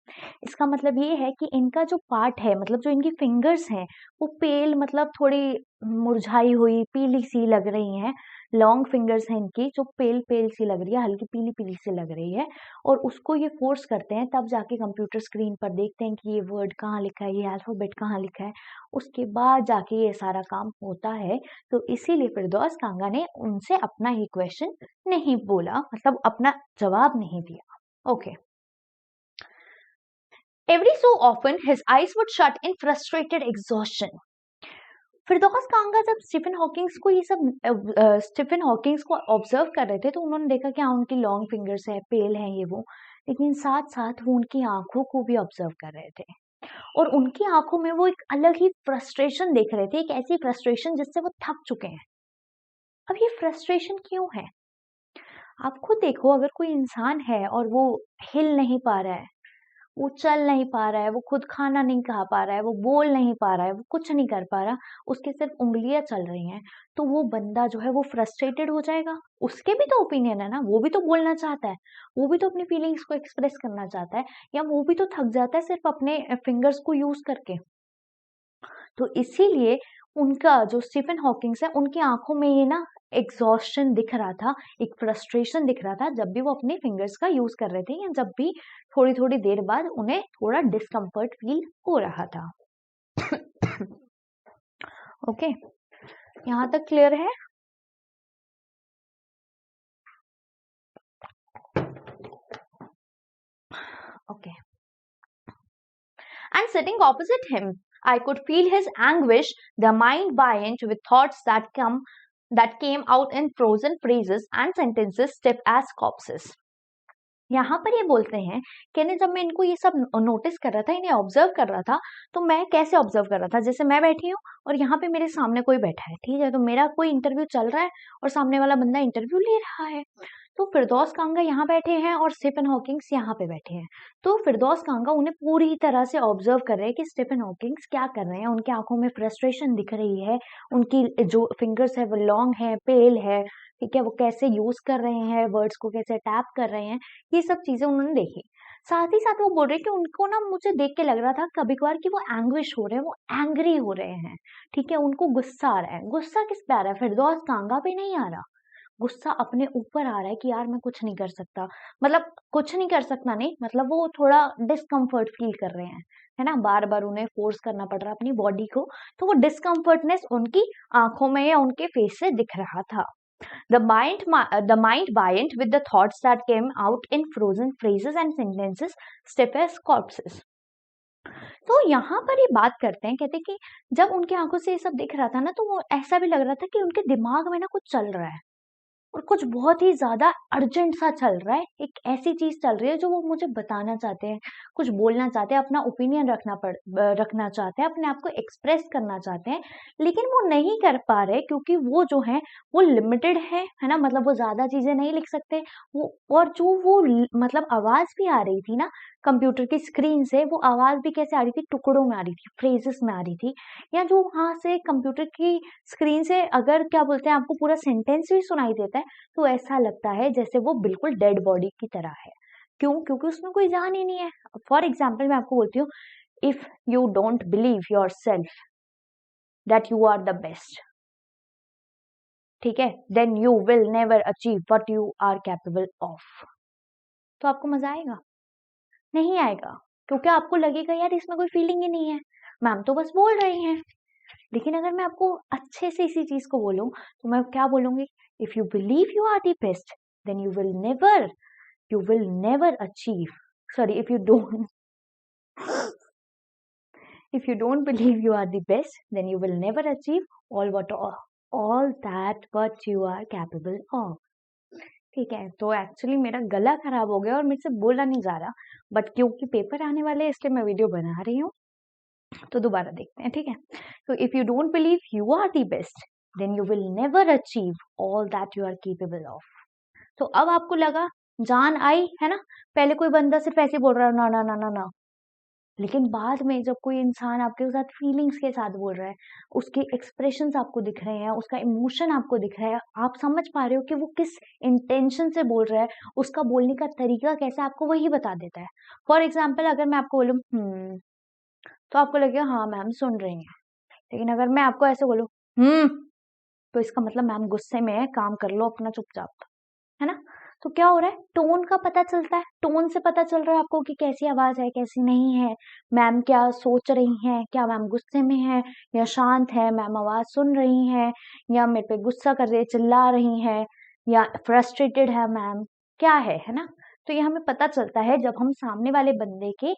इसका मतलब ये है कि इनका जो पार्ट है, मतलब जो इनकी फिंगर्स हैं, वो पेल, मतलब थोड़ी मुरझाई हुई पीली सी लग रही हैं. लॉन्ग फिंगर्स हैं इनकी, जो पेल पेल सी लग रही है, हल्की पीली पीली सी लग रही है, और उसको ये फोर्स करते हैं, तब जाके कंप्यूटर स्क्रीन पर देखते हैं कि ये वर्ड कहाँ लिखा है, ये अल्फाबेट कहाँ लिखा है, उसके बाद जाके ये सारा काम होता है. तो इसीलिए फिरदौस कांगा ने उनसे अपना ही क्वेश्चन नहीं बोला, मतलब अपना जवाब नहीं दिया. Okay. Every so often his eyes would shut in frustrated exhaustion. फिरदौस कांगा जब स्टीफन हॉकिंग्स को ये सब स्टीफन हॉकिंग्स को ऑब्जर्व कर रहे थे तो उन्होंने देखा कि हाँ उनकी लॉन्ग फिंगर्स है, पेल है ये वो, लेकिन साथ साथ वो उनकी आंखों को भी ऑब्जर्व कर रहे थे, और उनकी आंखों में वो एक अलग ही फ्रस्ट्रेशन देख रहे थे, एक ऐसी फ्रस्ट्रेशन जिससे वो थक चुके हैं. अब ये फ्रस्ट्रेशन क्यों है? आप खुद देखो, अगर कोई इंसान है और वो हिल नहीं पा रहा है, वो चल नहीं पा रहा है, वो खुद खाना नहीं खा पा रहा है, वो बोल नहीं पा रहा है, वो कुछ नहीं कर पा रहा, उसके सिर्फ उंगलियां चल रही हैं, तो वो बंदा जो है वो फ्रस्ट्रेटेड हो जाएगा. उसके भी तो ओपिनियन है ना, वो भी तो बोलना चाहता है, वो भी तो अपनी फीलिंग्स को एक्सप्रेस करना चाहता है, या वो भी तो थक जाता है सिर्फ अपने फिंगर्स को यूज करके. तो इसीलिए उनका जो स्टीफन हॉकिंग्स है, उनकी आंखों में ये ना एग्जॉस्शन दिख रहा था, एक फ्रस्ट्रेशन दिख रहा था, जब भी वो अपने फिंगर्स का यूज कर रहे थे, या जब भी थोड़ी थोड़ी देर बाद उन्हें थोड़ा डिस्कम्फर्ट फील हो रहा था. ओके, यहाँ तक क्लियर है? Okay. And sitting opposite him, I could feel his anguish, the mind buoyant with thoughts that came out in frozen phrases and sentences stiff as corpses. यहाँ पर ये बोलते हैं कि जब मैं इनको ये सब नोटिस कर रहा था, इन्हें ऑब्जर्व कर रहा था, तो मैं कैसे ऑब्जर्व कर रहा था, जैसे मैं बैठी हूँ और यहाँ पे मेरे सामने कोई बैठा है, ठीक है, तो मेरा कोई इंटरव्यू चल रहा है और सामने वाला बंदा इंटरव्यू ले रहा है। तो फिरदौस कांगा यहाँ बैठे हैं और स्टीफन हॉकिंग्स यहाँ पे बैठे हैं। तो फिरदौस कांगा उन्हें पूरी तरह से ऑब्जर्व कर रहे हैं कि स्टीफन हॉकिंग्स क्या कर रहे हैं। उनकी आंखों में फ्रस्ट्रेशन दिख रही है, उनकी जो फिंगर्स है वो लॉन्ग है, पेल है, ठीक है, वो कैसे यूज कर रहे हैं, वर्ड्स को कैसे टैप कर रहे हैं, ये सब चीजें उन्होंने देखी। साथ ही साथ वो बोल रहे कि उनको ना मुझे देख के लग रहा था कभी कभार कि वो एंग्विश हो रहे हैं, वो एंग्री हो रहे हैं, ठीक है, उनको गुस्सा आ रहा है। गुस्सा किस पे आ रहा है? फिरदौस कांगा पे नहीं आ रहा, गुस्सा अपने ऊपर आ रहा है कि यार मैं कुछ नहीं कर सकता, मतलब कुछ नहीं कर सकता नहीं, मतलब वो थोड़ा डिस्कम्फर्ट फील कर रहे हैं, है ना, बार बार उन्हें फोर्स करना पड़ रहा है अपनी बॉडी को, तो वो डिस्कम्फर्टनेस उनकी आंखों में या उनके फेस से दिख रहा था। The mind buoyant with the thoughts that came out in frozen phrases and sentences, stiff as corpses. तो यहाँ पर ये बात करते हैं, कहते हैं कि जब उनकी आंखों से ये सब दिख रहा था ना, तो वो ऐसा भी लग रहा था कि उनके दिमाग में ना कुछ चल रहा है और कुछ बहुत ही ज्यादा अर्जेंट सा चल रहा है, एक ऐसी चीज चल रही है जो वो मुझे बताना चाहते हैं, कुछ बोलना चाहते हैं, अपना ओपिनियन रखना चाहते हैं, अपने आप को एक्सप्रेस करना चाहते हैं, लेकिन वो नहीं कर पा रहे क्योंकि वो जो है वो लिमिटेड है ना, मतलब वो ज्यादा चीजें नहीं लिख सकते वो, और जो वो मतलब आवाज भी आ रही थी ना कंप्यूटर की स्क्रीन से, वो आवाज भी कैसे आ रही थी, टुकड़ों में आ रही थी, फ्रेजेस में आ रही थी, या जो वहां से कंप्यूटर की स्क्रीन से अगर क्या बोलते हैं आपको पूरा सेंटेंस भी सुनाई देता है, तो ऐसा लगता है जैसे वो बिल्कुल डेड बॉडी की तरह है। क्यों? क्योंकि उसमें कोई जान ही नहीं है। फॉर एग्जाम्पल मैं आपको बोलती हूँ, if you don't believe yourself that you are the best, ठीक है, then you will never achieve what you are capable of. तो आपको मजा आएगा? नहीं आएगा, क्योंकि आपको लगेगा यार इसमें कोई फीलिंग ही नहीं है, मैम तो बस बोल रही हैं। लेकिन अगर मैं आपको अच्छे से इसी चीज को बोलूं, तो मैं क्या बोलूंगी? If you believe you are the best, then you will never achieve, sorry, if you don't believe you are the best, then you will never achieve all that what you are capable of. ठीक है, तो actually मेरा गला खराब हो गया और मेरे से बोला नहीं जा रहा, बट क्योंकि पेपर आने वाले हैं इसलिए मैं वीडियो बना रही हूँ, तो दोबारा देखते हैं, ठीक है। तो if you don't believe you are the best, then you will never achieve all that you are capable of. तो अब आपको लगा, जान आई है ना, पहले कोई बंदा सिर्फ ऐसे बोल रहा है ना ना ना ना ना, लेकिन बाद में जब कोई इंसान आपके साथ फीलिंग्स के साथ बोल रहा है, उसके एक्सप्रेशंस आपको दिख रहे हैं, उसका इमोशन आपको दिख रहा है, आप समझ पा रहे हो कि वो किस इंटेंशन से बोल रहा है, उसका बोलने का तरीका कैसा, आपको वही बता देता है। फॉर एग्जाम्पल अगर मैं आपको बोलूँ तो आपको लगेगा हाँ मैम सुन रही हैं, लेकिन अगर मैं आपको ऐसे बोलूँ तो इसका मतलब मैम गुस्से में है, काम कर लो अपना चुपचाप, है ना। तो क्या हो रहा है, टोन का पता चलता है, टोन से पता चल रहा है आपको कि कैसी आवाज है कैसी नहीं है, मैम क्या सोच रही हैं, क्या मैम गुस्से में है या शांत है, मैम आवाज सुन रही हैं या मेरे पे गुस्सा कर रही है, चिल्ला रही हैं, या फ्रस्ट्रेटेड है मैम, क्या है ना। तो ये हमें पता चलता है जब हम सामने वाले बंदे के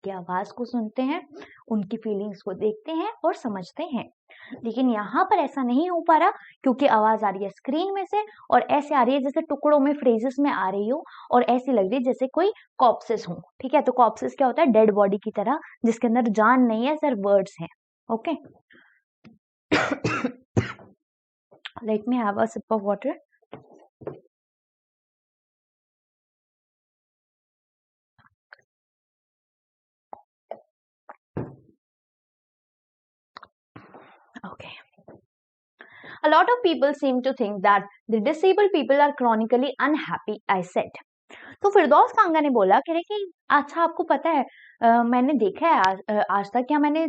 की आवाज को सुनते हैं, उनकी फीलिंग्स को देखते हैं और समझते हैं। लेकिन यहाँ पर ऐसा नहीं हो पा रहा क्योंकि आवाज आ रही है स्क्रीन में से, और ऐसे आ रही है जैसे टुकड़ों में फ्रेजेस में आ रही हो, और ऐसी लग रही है जैसे कोई कॉप्सेस हो, ठीक है। तो कॉप्सेस क्या होता है? डेड बॉडी की तरह, जिसके अंदर जान नहीं है, सिर्फ वर्ड्स हैं। Okay, let me have a sip of water. Okay. A lot of people seem to think that the disabled people are chronically unhappy, I said. तो फिरदौस कांगा ने बोला कि अच्छा आपको पता है, मैंने देखा है आज तक, क्या मैंने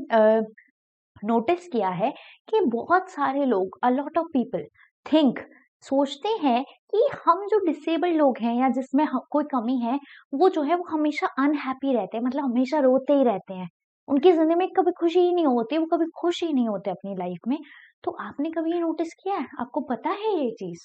नोटिस किया है कि बहुत सारे लोग, a lot of people think, सोचते हैं कि हम जो डिसेबल्ड लोग हैं या जिसमें कोई कमी है, वो जो है वो हमेशा अनहैप्पी रहते हैं, मतलब हमेशा रोते ही रहते हैं, उनकी जिंदगी में कभी खुशी ही नहीं होती, वो कभी खुश ही नहीं होते अपनी लाइफ में। तो आपने कभी ये नोटिस किया है? आपको पता है ये चीज?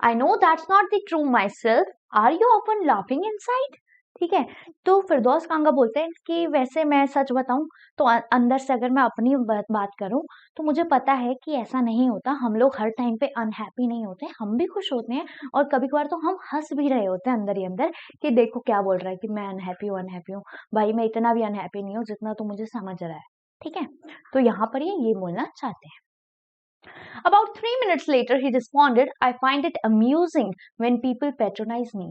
I know that's not the true myself. Are you often laughing inside? ठीक है। तो फिरदौस कांगा बोलते हैं कि वैसे मैं सच बताऊं तो अंदर से अगर मैं अपनी बात करूं तो मुझे पता है कि ऐसा नहीं होता, हम लोग हर टाइम पे अनहैप्पी नहीं होते, हम भी खुश होते हैं और कभी कभार तो हम हंस भी रहे होते हैं अंदर ही अंदर कि देखो क्या बोल रहा है कि मैं अनहैप्पी हूँ। भाई मैं इतना भी अनहैप्पी नहीं हूँ जितना तो मुझे समझ रहा है। ठीक है, तो यहाँ पर ये बोलना चाहते हैं। About 3 minutes later, he responded, I find it amusing when people patronize me.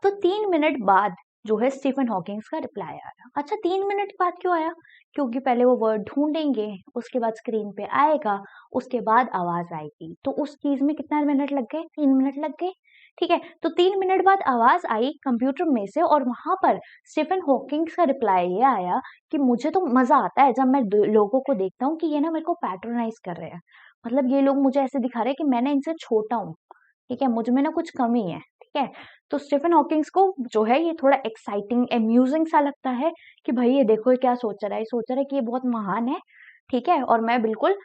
तो 3 मिनट बाद जो है स्टीफन हॉकिंग्स का रिप्लाई आया। अच्छा 3 मिनट बाद क्यों आया? क्योंकि पहले वो वर्ड ढूंढेंगे, उसके बाद स्क्रीन पे आएगा, उसके बाद आवाज आएगी। तो उस चीज में कितना मिनट लग गए? 3 मिनट लग गए। ठीक है, तो 3 मिनट बाद आवाज आई कंप्यूटर में से और वहां पर स्टीफन हॉकिंग्स का रिप्लाई ये आया कि मुझे तो मजा आता है जब मैं लोगों को देखता हूँ कि ये ना मेरे को पैट्रोनाइज कर रहे हैं। मतलब ये लोग मुझे ऐसे दिखा रहे हैं कि मैं ना इनसे छोटा हूँ। ठीक है, मुझ में ना कुछ कमी है। ठीक है, तो स्टीफन हॉकिंग्स को जो है ये थोड़ा एक्साइटिंग एम्यूजिंग सा लगता है कि भाई ये देखो ये क्या सोच रहा है, सोच रहा है कि ये बहुत महान है। ठीक है, और मैं बिल्कुल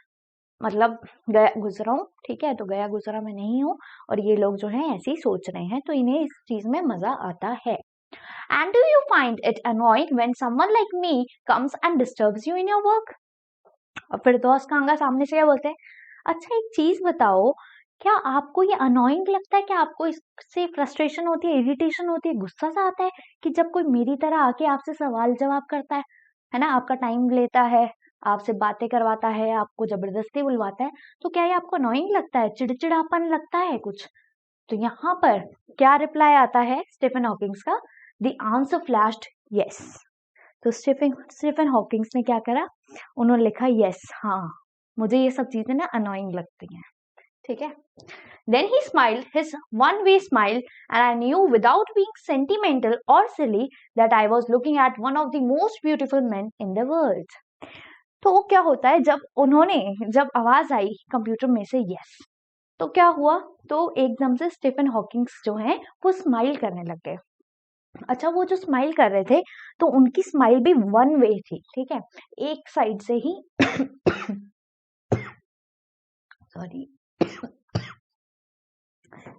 मतलब गया गुजरा हूँ। ठीक है, तो गया गुजरा मैं नहीं हूँ और ये लोग जो है ऐसे ही सोच रहे हैं, तो इन्हें इस चीज में मजा आता है। And do you find it annoying when someone like me comes and disturbs you in your work? और फिर दोस्त कांगा सामने से क्या बोलते हैं, अच्छा एक चीज बताओ, क्या आपको ये अनोइंग लगता है? क्या आपको इससे फ्रस्ट्रेशन होती है, इरिटेशन होती है, गुस्सा सा आता है कि जब कोई मेरी तरह आके आपसे सवाल जवाब करता है ना, आपका टाइम लेता है, आपसे बातें करवाता है, आपको जबरदस्ती बुलवाता है, तो क्या ये आपको अनोइंग लगता है, चिड़चिड़ापन लगता है कुछ? तो यहाँ पर क्या रिप्लाई आता है स्टीफन हॉकिंग्स का? The answer flashed yes. तो स्टीफन हॉकिंग्स ने क्या करा, उन्होंने लिखा यस, हाँ मुझे ये सब चीजें ना अनोइंग लगती हैं। ठीक है, then he smiled his one-way smile and I knew without being sentimental or silly that I was looking at one of the most beautiful men in the world. तो क्या होता है जब आवाज आई कंप्यूटर में से यस, तो क्या हुआ, तो एकदम से स्टीफन हॉकिंग्स जो हैं वो स्माइल करने लग गए। अच्छा वो जो स्माइल कर रहे थे तो उनकी स्माइल भी वन वे थी। ठीक है, एक साइड से ही सॉरी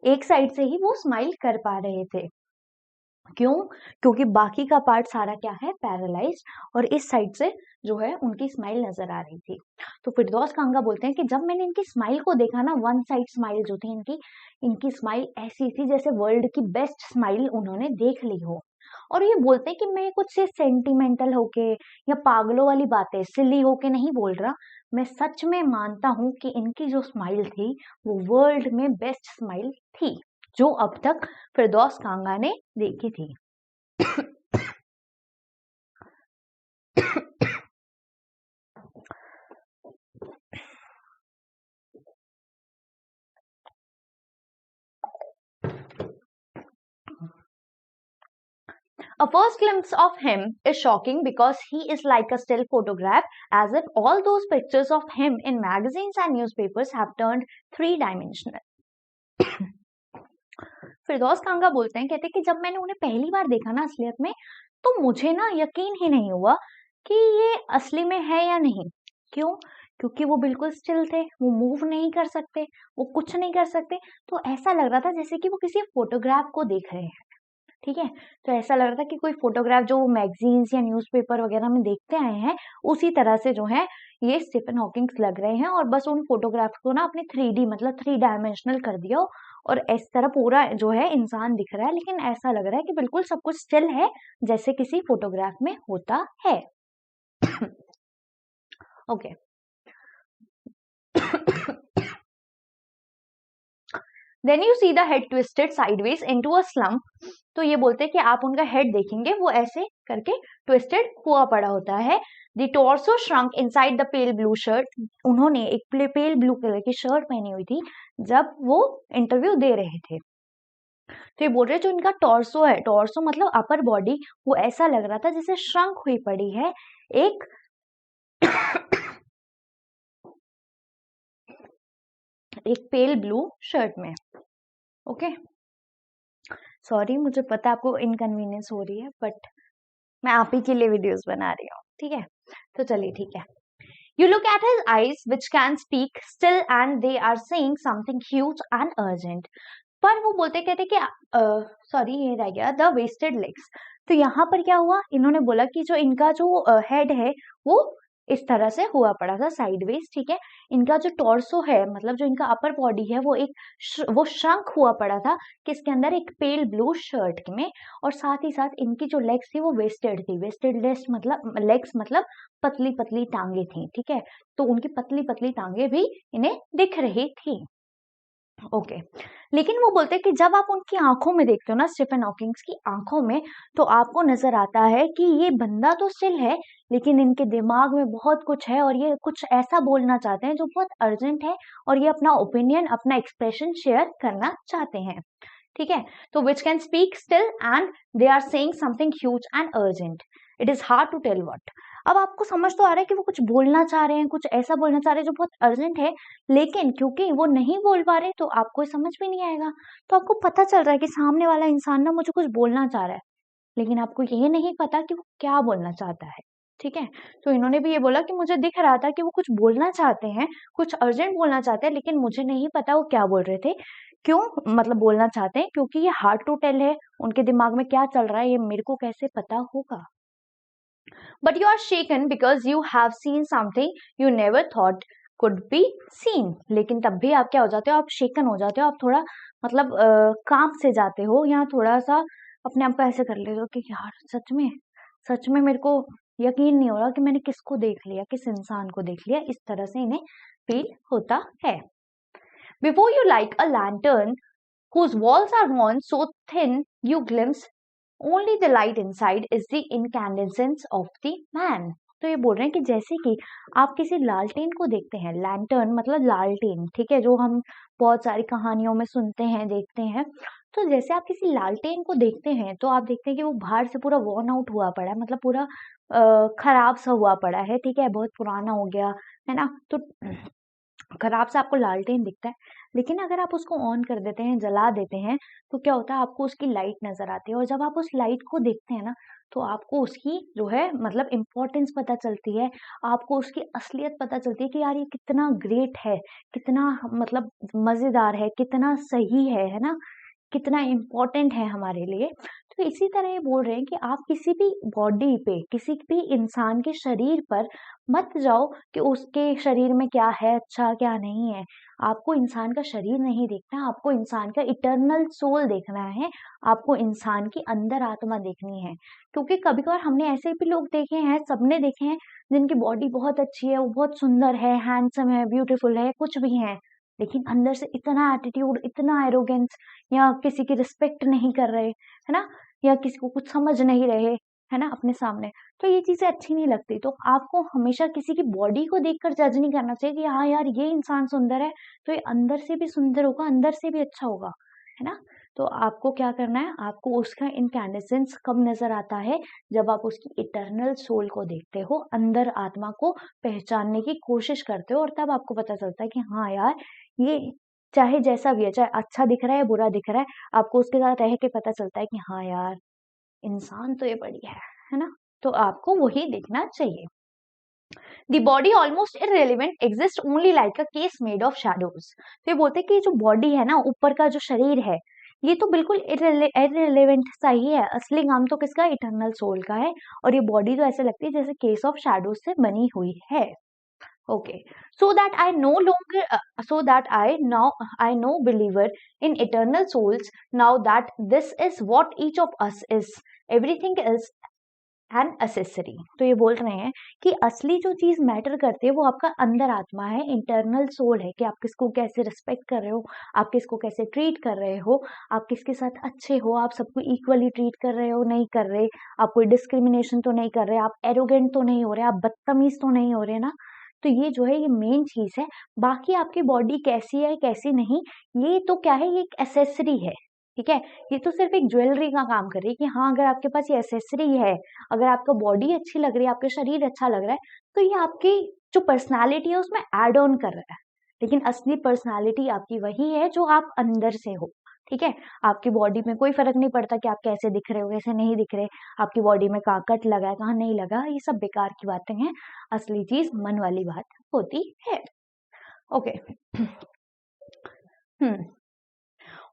एक साइड से ही वो स्माइल कर पा रहे थे। क्यों? क्योंकि बाकी का पार्ट सारा क्या है, पैरालाइज्ड, और इस साइड से जो है उनकी स्माइल नजर आ रही थी। तो फिरदौस कांगा बोलते हैं कि जब मैंने इनकी स्माइल को देखा ना, वन साइड स्माइल जो थी इनकी स्माइल ऐसी थी जैसे वर्ल्ड की बेस्ट स्माइल उन्होंने देख ली हो। और ये बोलते हैं कि मैं कुछ से सेंटिमेंटल होके या पागलों वाली बातें सिली होके नहीं बोल रहा, मैं सच में मानता हूं कि इनकी जो स्माइल थी वो वर्ल्ड में बेस्ट स्माइल थी जो अब तक फिरदौस कांगा ने देखी थी। A first glimpse of him is shocking because he is like a still photograph, as if all those pictures of him in magazines and newspapers have turned three-dimensional. फिरदौस कांगा बोलते हैं, कहते हैं कि जब मैंने उन्हें पहली बार देखा ना असलियत में, तो मुझे ना यकीन ही नहीं हुआ कि ये असली में है या नहीं। क्यों? क्योंकि वो बिल्कुल स्टिल थे, वो मूव नहीं कर सकते, वो कुछ नहीं कर सकते, तो ऐसा लग रहा था जैसे कि वो किसी फोटोग्राफ को देख रहे हैं। ठीक है, तो ऐसा लग रहा था कि कोई फोटोग्राफ जो मैगजीन्स या न्यूज़पेपर वगैरह में देखते आए हैं, उसी तरह से जो है ये स्टीफन हॉकिंग्स लग रहे हैं, और बस उन फोटोग्राफ को ना अपने 3D मतलब 3 डायमेंशनल कर दिया और इस तरह पूरा जो है इंसान दिख रहा है, लेकिन ऐसा लग रहा है कि बिल्कुल सब कुछ स्टिल है जैसे किसी फोटोग्राफ में होता है। Okay then you see the head twisted sideways into a slump. तो ये बोलते हैं कि आप उनका हेड देखेंगे वो ऐसे करके ट्विस्टेड हुआ पड़ा होता है। The torso shrunk inside the pale blue shirt. उन्होंने एक पेल ब्लू कलर की शर्ट पहनी हुई थी जब वो इंटरव्यू दे रहे थे। तो ये बोल रहे जो इनका टॉर्सो है, टॉर्सो मतलब अपर बॉडी, वो ऐसा लग रहा था जैसे श्रंक हुई पड़ी है एक एक पेल ब्लू शर्ट में। ओके सॉरी, मुझे पता आपको इनकन्वीनियंस हो रही है, बट मैं आप ही के लिए वीडियोस बना रही हूँ। ठीक है, तो चलिए ठीक है। You look at his eyes which can speak still and they are saying something huge and urgent. पर वो बोलते कहते कि सॉरी ये रह गया द वेस्टेड लेग्स। तो यहाँ पर क्या हुआ, इन्होंने बोला कि जो इनका जो हेड है वो इस तरह से हुआ पड़ा था साइडवेज, ठीक है। इनका जो टॉर्सो है, मतलब जो इनका अपर बॉडी है, वो वो श्रंक हुआ पड़ा था किसके अंदर, एक पेल ब्लू शर्ट में। और साथ ही साथ इनकी जो लेग्स थी वो वेस्टेड थी। वेस्टेड लेग्स मतलब पतली पतली टांगे थी, ठीक है। तो उनकी पतली पतली टांगे भी इन्हें दिख रही थी। ओके लेकिन वो बोलते हैं कि जब आप उनकी आंखों में देखते हो ना, स्टीफन हॉकिंग्स की आंखों में, तो आपको नजर आता है कि ये बंदा तो स्टिल है, लेकिन इनके दिमाग में बहुत कुछ है और ये कुछ ऐसा बोलना चाहते हैं जो बहुत अर्जेंट है, और ये अपना ओपिनियन, अपना एक्सप्रेशन शेयर करना चाहते हैं, ठीक है। तो which can speak still and they are saying something huge and urgent, it is hard to tell what. अब आपको समझ तो आ रहा है कि वो कुछ बोलना चाह रहे हैं, कुछ ऐसा बोलना चाह रहे हैं जो बहुत अर्जेंट है, लेकिन क्योंकि वो नहीं बोल पा रहे तो आपको समझ भी नहीं आएगा। तो आपको पता चल रहा है कि सामने वाला इंसान ना मुझे कुछ बोलना चाह रहा है, लेकिन आपको ये नहीं पता कि वो क्या बोलना चाहता है, ठीक है। तो इन्होंने भी ये बोला कि मुझे दिख रहा था कि वो कुछ बोलना चाहते हैं, कुछ अर्जेंट बोलना चाहते हैं, लेकिन मुझे नहीं पता वो क्या बोल रहे थे, क्यों मतलब बोलना चाहते हैं, क्योंकि ये हार्ड टू टेल है, उनके दिमाग में क्या चल रहा है ये मेरे को कैसे पता होगा। But you are shaken because you have seen something you never thought could be seen. लेकिन तब भी आप क्या हो जाते हो, आप शेकन हो जाते हो, आप थोड़ा मतलब कांप से जाते हो, या थोड़ा सा अपने आप को ऐसे कर लेते हो कि यार सच में मेरे को यकीन नहीं हो रहा कि मैंने किसको देख लिया, किस इंसान को देख लिया। इस तरह से इन्हें फील होता है। Before you like a lantern whose walls are worn so thin you glimpse only the light inside is the incandescence of the man। तो ये बोल रहे हैं कि जैसे कि आप किसी लालटेन को देखते हैं, लैंटर्न मतलब लालटेन, ठीक है, जो हम बहुत सारी कहानियों में सुनते हैं, देखते हैं। तो जैसे आप किसी लालटेन को देखते हैं तो आप देखते हैं कि वो बाहर से पूरा वॉर्न आउट हुआ पड़ा है, मतलब पूरा खराब सा हुआ पड़ा है, ठीक है, बहुत पुराना हो गया है ना। तो खराब सा आपको लालटेन दिखता है, लेकिन अगर आप उसको ऑन कर देते हैं, जला देते हैं, तो क्या होता है, आपको उसकी लाइट नजर आती है। और जब आप उस लाइट को देखते हैं ना, तो आपको उसकी जो है मतलब इम्पोर्टेंस पता चलती है, आपको उसकी असलियत पता चलती है कि यार ये कितना ग्रेट है, कितना मतलब मजेदार है, कितना सही है ना, कितना इम्पोर्टेंट है हमारे लिए। तो इसी तरह ये बोल रहे हैं कि आप किसी भी बॉडी पे, किसी भी इंसान के शरीर पर मत जाओ कि उसके शरीर में क्या है, अच्छा क्या नहीं है। आपको इंसान का शरीर नहीं देखना, आपको इंसान का इटर्नल सोल देखना है, आपको इंसान की अंदर आत्मा देखनी है। क्योंकि कभी कभार हमने ऐसे भी लोग देखे हैं, सबने देखे हैं, जिनकी बॉडी बहुत अच्छी है, वो बहुत सुंदर है, हैंडसम है, ब्यूटीफुल है, कुछ भी है, लेकिन अंदर से इतना एटीट्यूड, इतना एरोगेंस, या किसी की रिस्पेक्ट नहीं कर रहे, है ना, या किसी को कुछ समझ नहीं रहे, है ना, अपने सामने। तो ये चीजें अच्छी नहीं लगती। तो आपको हमेशा किसी की बॉडी को देखकर जज नहीं करना चाहिए कि हाँ यार ये इंसान सुंदर है तो ये अंदर से भी सुंदर होगा, अंदर से भी अच्छा होगा, है ना। तो आपको क्या करना है, आपको उसका इनकैंडेसेंस कब नजर आता है, जब आप उसकी इटर्नल सोल को देखते हो, अंदर आत्मा को पहचानने की कोशिश करते हो, और तब आपको पता चलता है कि हाँ यार ये चाहे जैसा भी है, चाहे अच्छा दिख रहा है, बुरा दिख रहा है, आपको उसके साथ रह के पता चलता है कि हाँ यार इंसान तो ये बढ़िया है ना। तो आपको वही देखना चाहिए। The body almost irrelevant exists only like a case made of shadows। तो ये बोलते हैं कि जो बॉडी है ना, ऊपर का जो शरीर है, ये तो बिल्कुल इररिलेवेंट सा ही है, असली काम तो किसका, इटर्नल सोल का है। और ये बॉडी तो ऐसे लगती है जैसे केस ऑफ शैडोज से बनी हुई है। Okay, so that I no longer, so that I no believer in eternal souls, now that this is what each of us is, everything is an accessory। तो ये बोल रहे हैं कि असली जो चीज मैटर करती है वो आपका अंदर आत्मा है, इंटरनल सोल है, कि आप किसको कैसे रिस्पेक्ट कर रहे हो, आप किसको कैसे ट्रीट कर रहे हो, आप किसके साथ अच्छे हो, आप सबको इक्वली ट्रीट कर रहे हो, नहीं कर रहे, आप कोई डिस्क्रिमिनेशन तो नहीं कर रहे, आप एरोगेंट तो नहीं हो रहे, आप बदतमीज तो नहीं हो रहे ना। तो ये जो है ये मेन चीज है। बाकी आपकी बॉडी कैसी है कैसी नहीं, ये तो क्या है, ये एक एसेसरी है, ठीक है। ये तो सिर्फ एक ज्वेलरी का काम कर रही है कि हाँ अगर आपके पास ये एसेसरी है, अगर आपका बॉडी अच्छी लग रही है, आपका शरीर अच्छा लग रहा है, तो ये आपकी जो पर्सनालिटी है उसमें एड ऑन कर रहा है। लेकिन असली पर्सनालिटी आपकी वही है जो आप अंदर से हो, ठीक है। आपकी बॉडी में कोई फर्क नहीं पड़ता कि आप कैसे दिख रहे हो, कैसे नहीं दिख रहे, आपकी बॉडी में कहाँ कट लगा है, कहाँ नहीं लगा, ये सब बेकार की बातें हैं। असली चीज मन वाली बात होती है। Okay hmm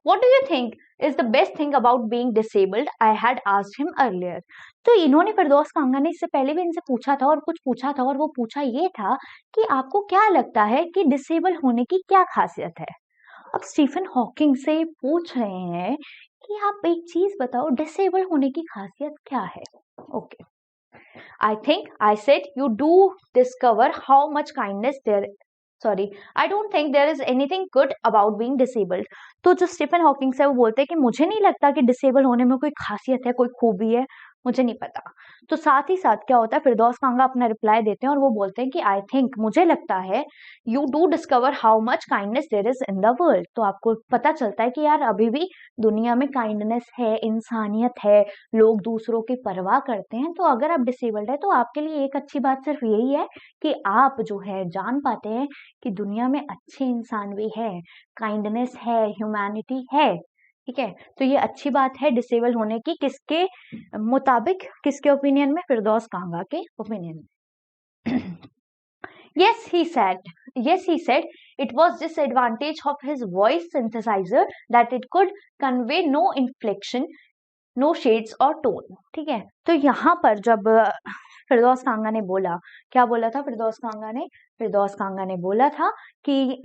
What do you think is the best thing about being disabled? I had asked him earlier. तो इन्होंने फिरदौस कांगा ने इससे पहले भी इनसे पूछा था और कुछ पूछा था, और वो पूछा ये था कि आपको क्या लगता है कि डिसेबल होने की क्या खासियत है। अब स्टीफन हॉकिंग से पूछ रहे हैं कि आप एक चीज बताओ, डिसेबल होने की खासियत क्या है। Okay, I think I said you do discover how much kindness there, sorry, I don't think there is anything good about being disabled. तो जो स्टीफन हॉकिंग है वो बोलते हैं कि मुझे नहीं लगता कि डिसेबल होने में कोई खासियत है, कोई खूबी है, मुझे नहीं पता। तो साथ ही साथ क्या होता है, फिरदौस कांगा अपना रिप्लाई देते हैं और वो बोलते हैं कि आई थिंक, मुझे लगता है, you do discover how much kindness there is in the world. तो आपको पता चलता है कि यार अभी भी दुनिया में काइंडनेस है, इंसानियत है, लोग दूसरों की परवाह करते हैं। तो अगर आप डिसेबल्ड है तो आपके लिए एक अच्छी बात सिर्फ यही है कि आप जो है जान पाते हैं कि दुनिया में अच्छे इंसान भी है, काइंडनेस है, ह्यूमैनिटी है। ठीक है, तो ये अच्छी बात है डिसेबल होने की, किसके मुताबिक, किसके ओपिनियन में, फिरदौस कांगा के ओपिनियन में। Yes, he said. Yes, he said it was disadvantage of his voice synthesizer that it could convey no inflection, no shades और tone. ठीक है, तो यहाँ पर जब फिरदौस कांगा ने बोला, क्या बोला था फिरदौस कांगा ने? फिरदौस कांगा ने बोला था कि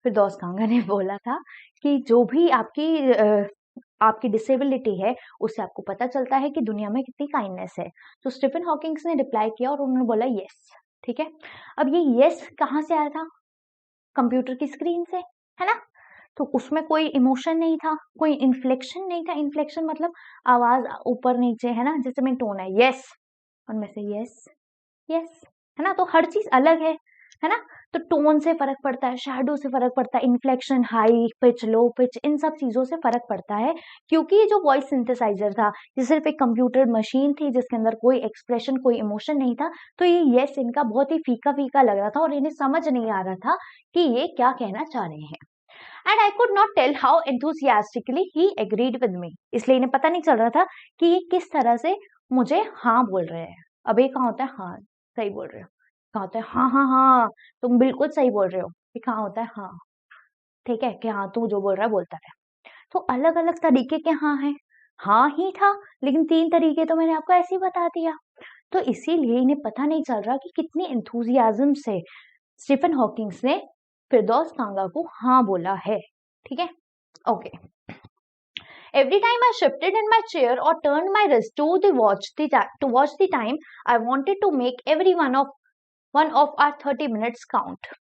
फिरदौस कांगा ने बोला था कि जो भी आपकी डिसेबिलिटी है उससे आपको पता चलता है कि दुनिया में कितनी काइंडनेस है। तो स्टीफन हॉकिंग्स ने रिप्लाई किया और उन्होंने बोला यस। ठीक है, अब ये यस कहाँ से आया था? कंप्यूटर की स्क्रीन से, है ना। तो उसमें कोई इमोशन नहीं था, कोई इन्फ्लेक्शन नहीं था। इन्फ्लेक्शन मतलब आवाज ऊपर नीचे, है ना, जैसे में टोन है यस और मैं से यस यस, है ना। तो हर चीज अलग है ना। तो टोन से फर्क पड़ता है, शैडो से फर्क पड़ता है, inflection, high pitch, low pitch, इन सब चीजों से फर्क पड़ता है। क्योंकि ये जो वॉइस सिंथेसाइजर था, ये सिर्फ एक कंप्यूटर मशीन थी जिसके अंदर कोई एक्सप्रेशन, कोई इमोशन नहीं था। तो ये यस इनका बहुत ही फीका फीका लग रहा था और इन्हें समझ नहीं आ रहा था कि ये क्या कहना चाह रहे हैं। And I could not tell how enthusiastically he agreed with me. इसलिए इन्हें पता नहीं चल रहा था कि ये किस तरह से मुझे हाँ बोल रहे हैं। अब ये कहाँ होता है हाँ, सही बोल रहे हो, कहाँ होता है हाँ हाँ हाँ, तुम बिल्कुल सही बोल रहे हो, ये कहाँ होता है हाँ। ठीक है, कि हाँ तू जो बोल रहा है बोलता रहे। तो अलग अलग तरीके के हाँ है, हाँ ही था, लेकिन 3 तरीके तो मैंने आपको ऐसे ही बता दिया। तो इसीलिए इन्हें पता नहीं चल रहा कि कितनी एंथुसियाज्म से स्टीफन हॉकिंग्स ने फिरदौस कांगा को हाँ बोला है। ठीक है, okay. Every time I shifted in my chair or turned my wrist to watch the time, I wanted to make every one of our 30 minutes count.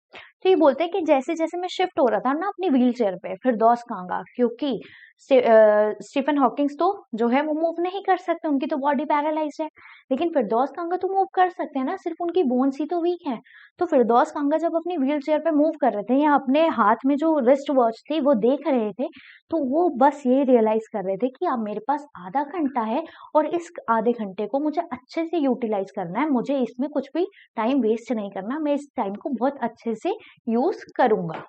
तो ये बोलते हैं कि जैसे जैसे मैं शिफ्ट हो रहा था ना अपनी व्हील चेयर पे, फिरदौस कांगा, क्योंकि स्टीफन हॉकिंग्स तो जो है वो मूव नहीं कर सकते, उनकी तो बॉडी पैरालाइज है, लेकिन फिरदौस कांगा तो मूव कर सकते हैं ना, सिर्फ उनकी बोन्स ही तो वीक है। तो फिरदौस कांगा जब अपनी व्हील चेयर पे मूव कर रहे थे या अपने हाथ में जो रिस्ट वॉच थी वो देख रहे थे, तो वो बस ये रियलाइज कर रहे थे कि अब मेरे पास आधा घंटा है और इस आधे घंटे को मुझे अच्छे से यूटिलाइज करना है, मुझे इसमें कुछ भी टाइम वेस्ट नहीं करना, मैं इस टाइम को बहुत अच्छे से यूज करूंगा।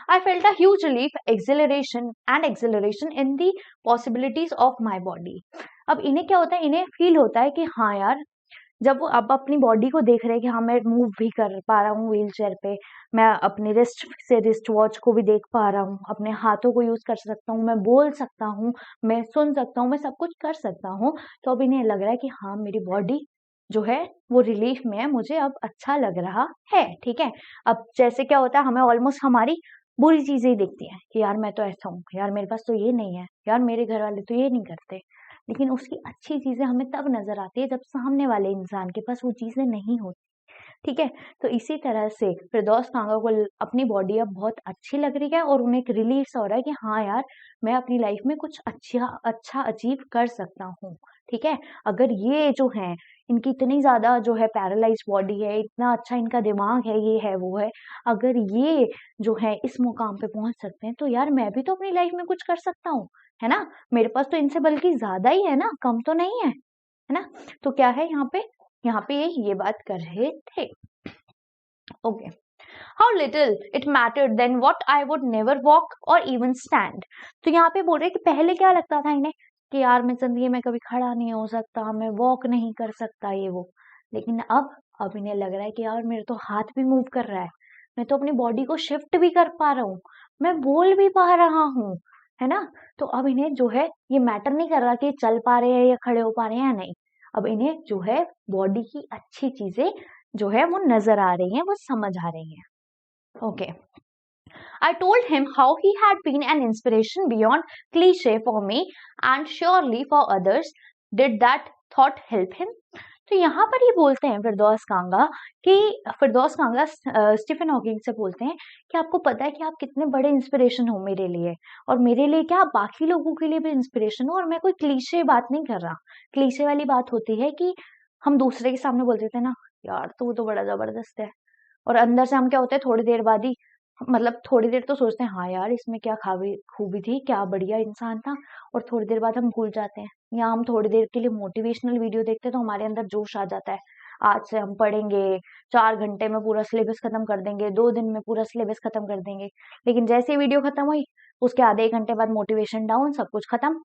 I felt a huge relief, exhilaration in the possibilities of my body. अब इन्हें क्या होता है, इन्हें फील होता है कि हाँ यार, जब वो अब अपनी बॉडी को देख रहे हैं कि हाँ मैं मूव भी कर पा रहा हूँ व्हील चेयर पे, मैं अपनी रिस्ट से रिस्ट वॉच को भी देख पा रहा हूँ, अपने हाथों को यूज कर सकता हूँ, मैं बोल सकता हूँ, मैं सुन सकता हूँ, मैं सब कुछ कर सकता हूँ। तो अब इन्हें लग रहा है कि हाँ मेरी बॉडी जो है वो रिलीफ में है, मुझे अब अच्छा लग रहा है। ठीक है, अब जैसे क्या होता है, हमें ऑलमोस्ट हमारी बुरी चीजें ही दिखती हैं कि यार मैं तो ऐसा हूँ, यार मेरे पास तो ये नहीं है, यार मेरे घर वाले तो ये नहीं करते, लेकिन उसकी अच्छी चीजें हमें तब नजर आती है जब सामने वाले इंसान के पास वो चीजें नहीं होती। ठीक है, तो इसी तरह से फिरदौस कांगा को अपनी बॉडी अब बहुत अच्छी लग रही है और उन्हें एक रिलीफ सा हो रहा है कि हाँ यार मैं अपनी लाइफ में कुछ अच्छा अचीव कर सकता हूँ। ठीक है, अगर ये जो है इनकी इतनी ज्यादा जो है पैरालाइज बॉडी है, इतना अच्छा इनका दिमाग है, ये है वो है, अगर ये जो है इस मुकाम पे पहुंच सकते हैं तो यार मैं भी तो अपनी लाइफ में कुछ कर सकता हूँ, है ना। मेरे पास तो इनसे बल्कि ज्यादा ही है ना, कम तो नहीं है, है ना। तो क्या है यहाँ पे ये बात कर रहे थे। Okay, how little it mattered then what I would never walk or even stand. तो यहाँ पे बोल रहे कि पहले क्या लगता था इन्हें कि यार मैं जिंदगी में कभी खड़ा नहीं हो सकता, मैं वॉक नहीं कर सकता, ये वो, लेकिन अब इन्हें लग रहा है कि यार मेरे तो हाथ भी मूव कर रहा है, मैं तो अपनी बॉडी को शिफ्ट भी कर पा रहा हूँ, मैं बोल भी पा रहा हूँ, है ना? तो अब इन्हें जो है ये मैटर नहीं कर रहा कि चल पा रहे हैं या खड़े हो पा रहे हैं या नहीं। अब इन्हें जो है बॉडी की अच्छी चीजें जो है वो नजर आ रही हैं, वो समझ आ रही हैं। Okay, I told him how he had been an inspiration beyond cliche for me and surely for others. Did that thought help him? तो यहाँ पर ये बोलते हैं फिरदौस कांगा स्टीफन हॉकिंग से बोलते हैं कि आपको पता है कि आप कितने बड़े इंस्पिरेशन हो मेरे लिए, और मेरे लिए क्या बाकी लोगों के लिए भी इंस्पिरेशन हो। और मैं कोई क्लीशे बात नहीं कर रहा। क्लीशे वाली बात होती है कि हम दूसरे के सामने बोल देते हैं ना, यार तू तो बड़ा जबरदस्त है, और अंदर से हम क्या होते हैं थोड़ी देर बाद ही, मतलब थोड़ी देर तो सोचते हैं हाँ यार इसमें क्या खूबी थी, क्या बढ़िया इंसान था, और थोड़ी देर बाद हम भूल जाते हैं। या हम थोड़ी देर के लिए मोटिवेशनल वीडियो देखते हैं तो हमारे अंदर जोश आ जाता है, आज से हम पढ़ेंगे, 4 घंटे में पूरा सिलेबस खत्म कर देंगे, 2 दिन में पूरा सिलेबस खत्म कर देंगे। लेकिन जैसे ही वीडियो खत्म हुई उसके आधे 1 घंटे बाद मोटिवेशन डाउन, सब कुछ खत्म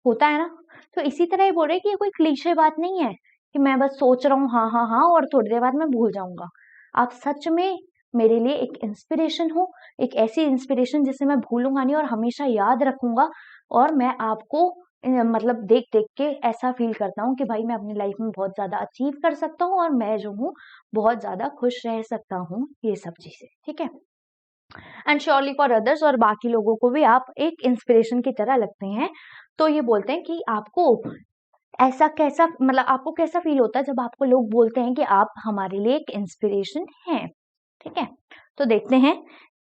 होता है ना। तो इसी तरह ये बोल रहे हैं कि ये कोई क्लीशे बात नहीं है कि मैं बस सोच रहा हूँ हाँ हाँ हाँ और थोड़ी देर बाद मैं भूल जाऊंगा। आप सच में मेरे लिए एक इंस्पिरेशन हो, एक ऐसी इंस्पिरेशन जिसे मैं भूलूंगा नहीं और हमेशा याद रखूंगा। और मैं आपको मतलब देख देख के ऐसा फील करता हूँ कि भाई मैं अपनी लाइफ में बहुत ज्यादा अचीव कर सकता हूँ और मैं जो हूँ बहुत ज्यादा खुश रह सकता हूँ, ये सब चीजें। ठीक है, एंड श्योरली फॉर अदर्स, और बाकी लोगों को भी आप एक इंस्पिरेशन की तरह लगते हैं। तो ये बोलते हैं कि आपको ऐसा कैसा, मतलब आपको कैसा फील होता है जब आपको लोग बोलते हैं कि आप हमारे लिए एक इंस्पिरेशन हैं। ठीक है, तो देखते हैं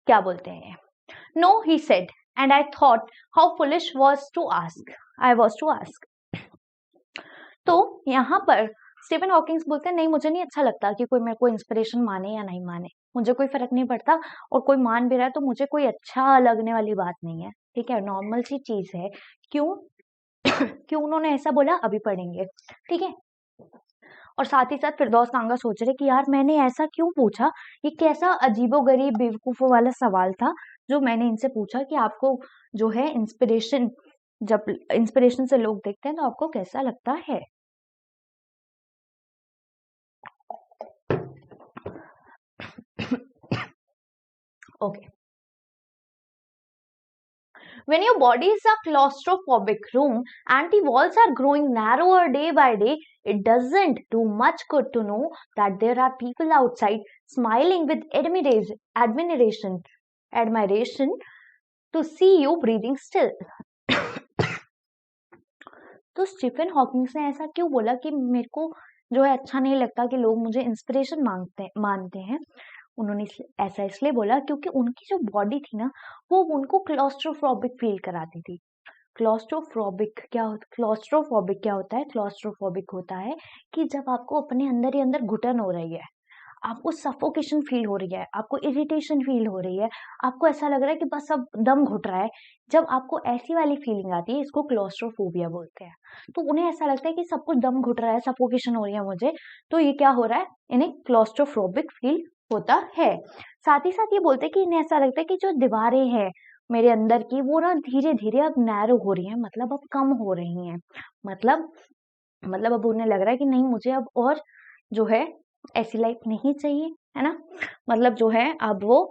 क्या बोलते हैं। No he said and I thought how foolish I was to ask. तो यहाँ पर स्टीफन हॉकिंग्स बोलते हैं नहीं, मुझे नहीं अच्छा लगता कि कोई मेरे को इंस्पिरेशन माने या नहीं माने, मुझे कोई फर्क नहीं पड़ता, और कोई मान भी रहा है तो मुझे कोई अच्छा लगने वाली बात नहीं है। ठीक है, नॉर्मल सी चीज है। क्यों क्यों उन्होंने ऐसा बोला अभी पढ़ेंगे। ठीक है, और साथ ही साथ फिरदौस कांगा सोच रहे कि यार मैंने ऐसा क्यों पूछा, ये कैसा अजीबोगरीब बेवकूफों वाला सवाल था जो मैंने इनसे पूछा कि आपको जो है इंस्पिरेशन, जब इंस्पिरेशन से लोग देखते हैं तो आपको कैसा लगता है। Okay. When your body is a claustrophobic room and the walls are growing narrower day by day, it doesn't do much good to know that there are people outside smiling with admiration to see you breathing still. तो Stephen Hawkins ने ऐसा क्यों बोला कि मेरे को जो है अच्छा नहीं लगता कि लोग मुझे इंस्पिरेशन मानते हैं। उन्होंने ऐसा इसलिए बोला क्योंकि उनकी जो बॉडी थी ना वो उनको क्लॉस्ट्रोफोबिक फील कराती थी। क्लॉस्ट्रोफोबिक क्या होता है? क्लॉस्ट्रोफोबिक होता है कि जब आपको अपने अंदर ही अंदर घुटन हो रही है, आपको सफोकेशन फील हो रही है, आपको इरिटेशन फील हो रही है, आपको ऐसा लग रहा है कि बस अब दम घुट रहा है, जब आपको ऐसी वाली फीलिंग आती है इसको क्लॉस्ट्रोफोबिया बोलते हैं। तो उन्हें ऐसा लगता है कि सब कुछ दम घुट रहा है, सफोकेशन हो रही है मुझे, तो ये क्या हो रहा है, इन्हें क्लॉस्ट्रोफोबिक फील होता है। साथ ही साथ ये बोलते हैं कि इन्हें ऐसा लगता है कि जो दीवारें हैं मेरे अंदर की वो ना धीरे धीरे अब नैरो हो रही है, मतलब अब कम हो रही हैं, मतलब अब उन्हें लग रहा है कि नहीं मुझे अब और जो है ऐसी लाइफ नहीं चाहिए, है ना। मतलब जो है अब वो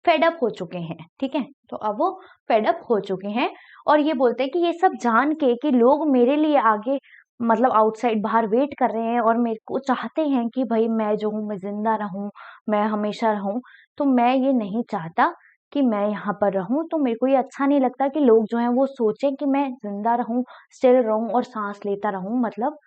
फेड अप हो चुके हैं। ठीक है, तो अब वो फेड अप हो चुके हैं और ये बोलते हैं कि ये सब जान के कि लोग मेरे लिए आगे मतलब आउटसाइड बाहर वेट कर रहे हैं और मेरे को चाहते हैं कि भाई मैं जो हूँ मैं जिंदा रहूं, मैं हमेशा रहूं, तो मैं ये नहीं चाहता कि मैं यहाँ पर रहूं। तो मेरे को ये अच्छा नहीं लगता कि लोग जो है वो सोचें कि मैं जिंदा रहूं, स्टिल रहूं और सांस लेता रहूं, मतलब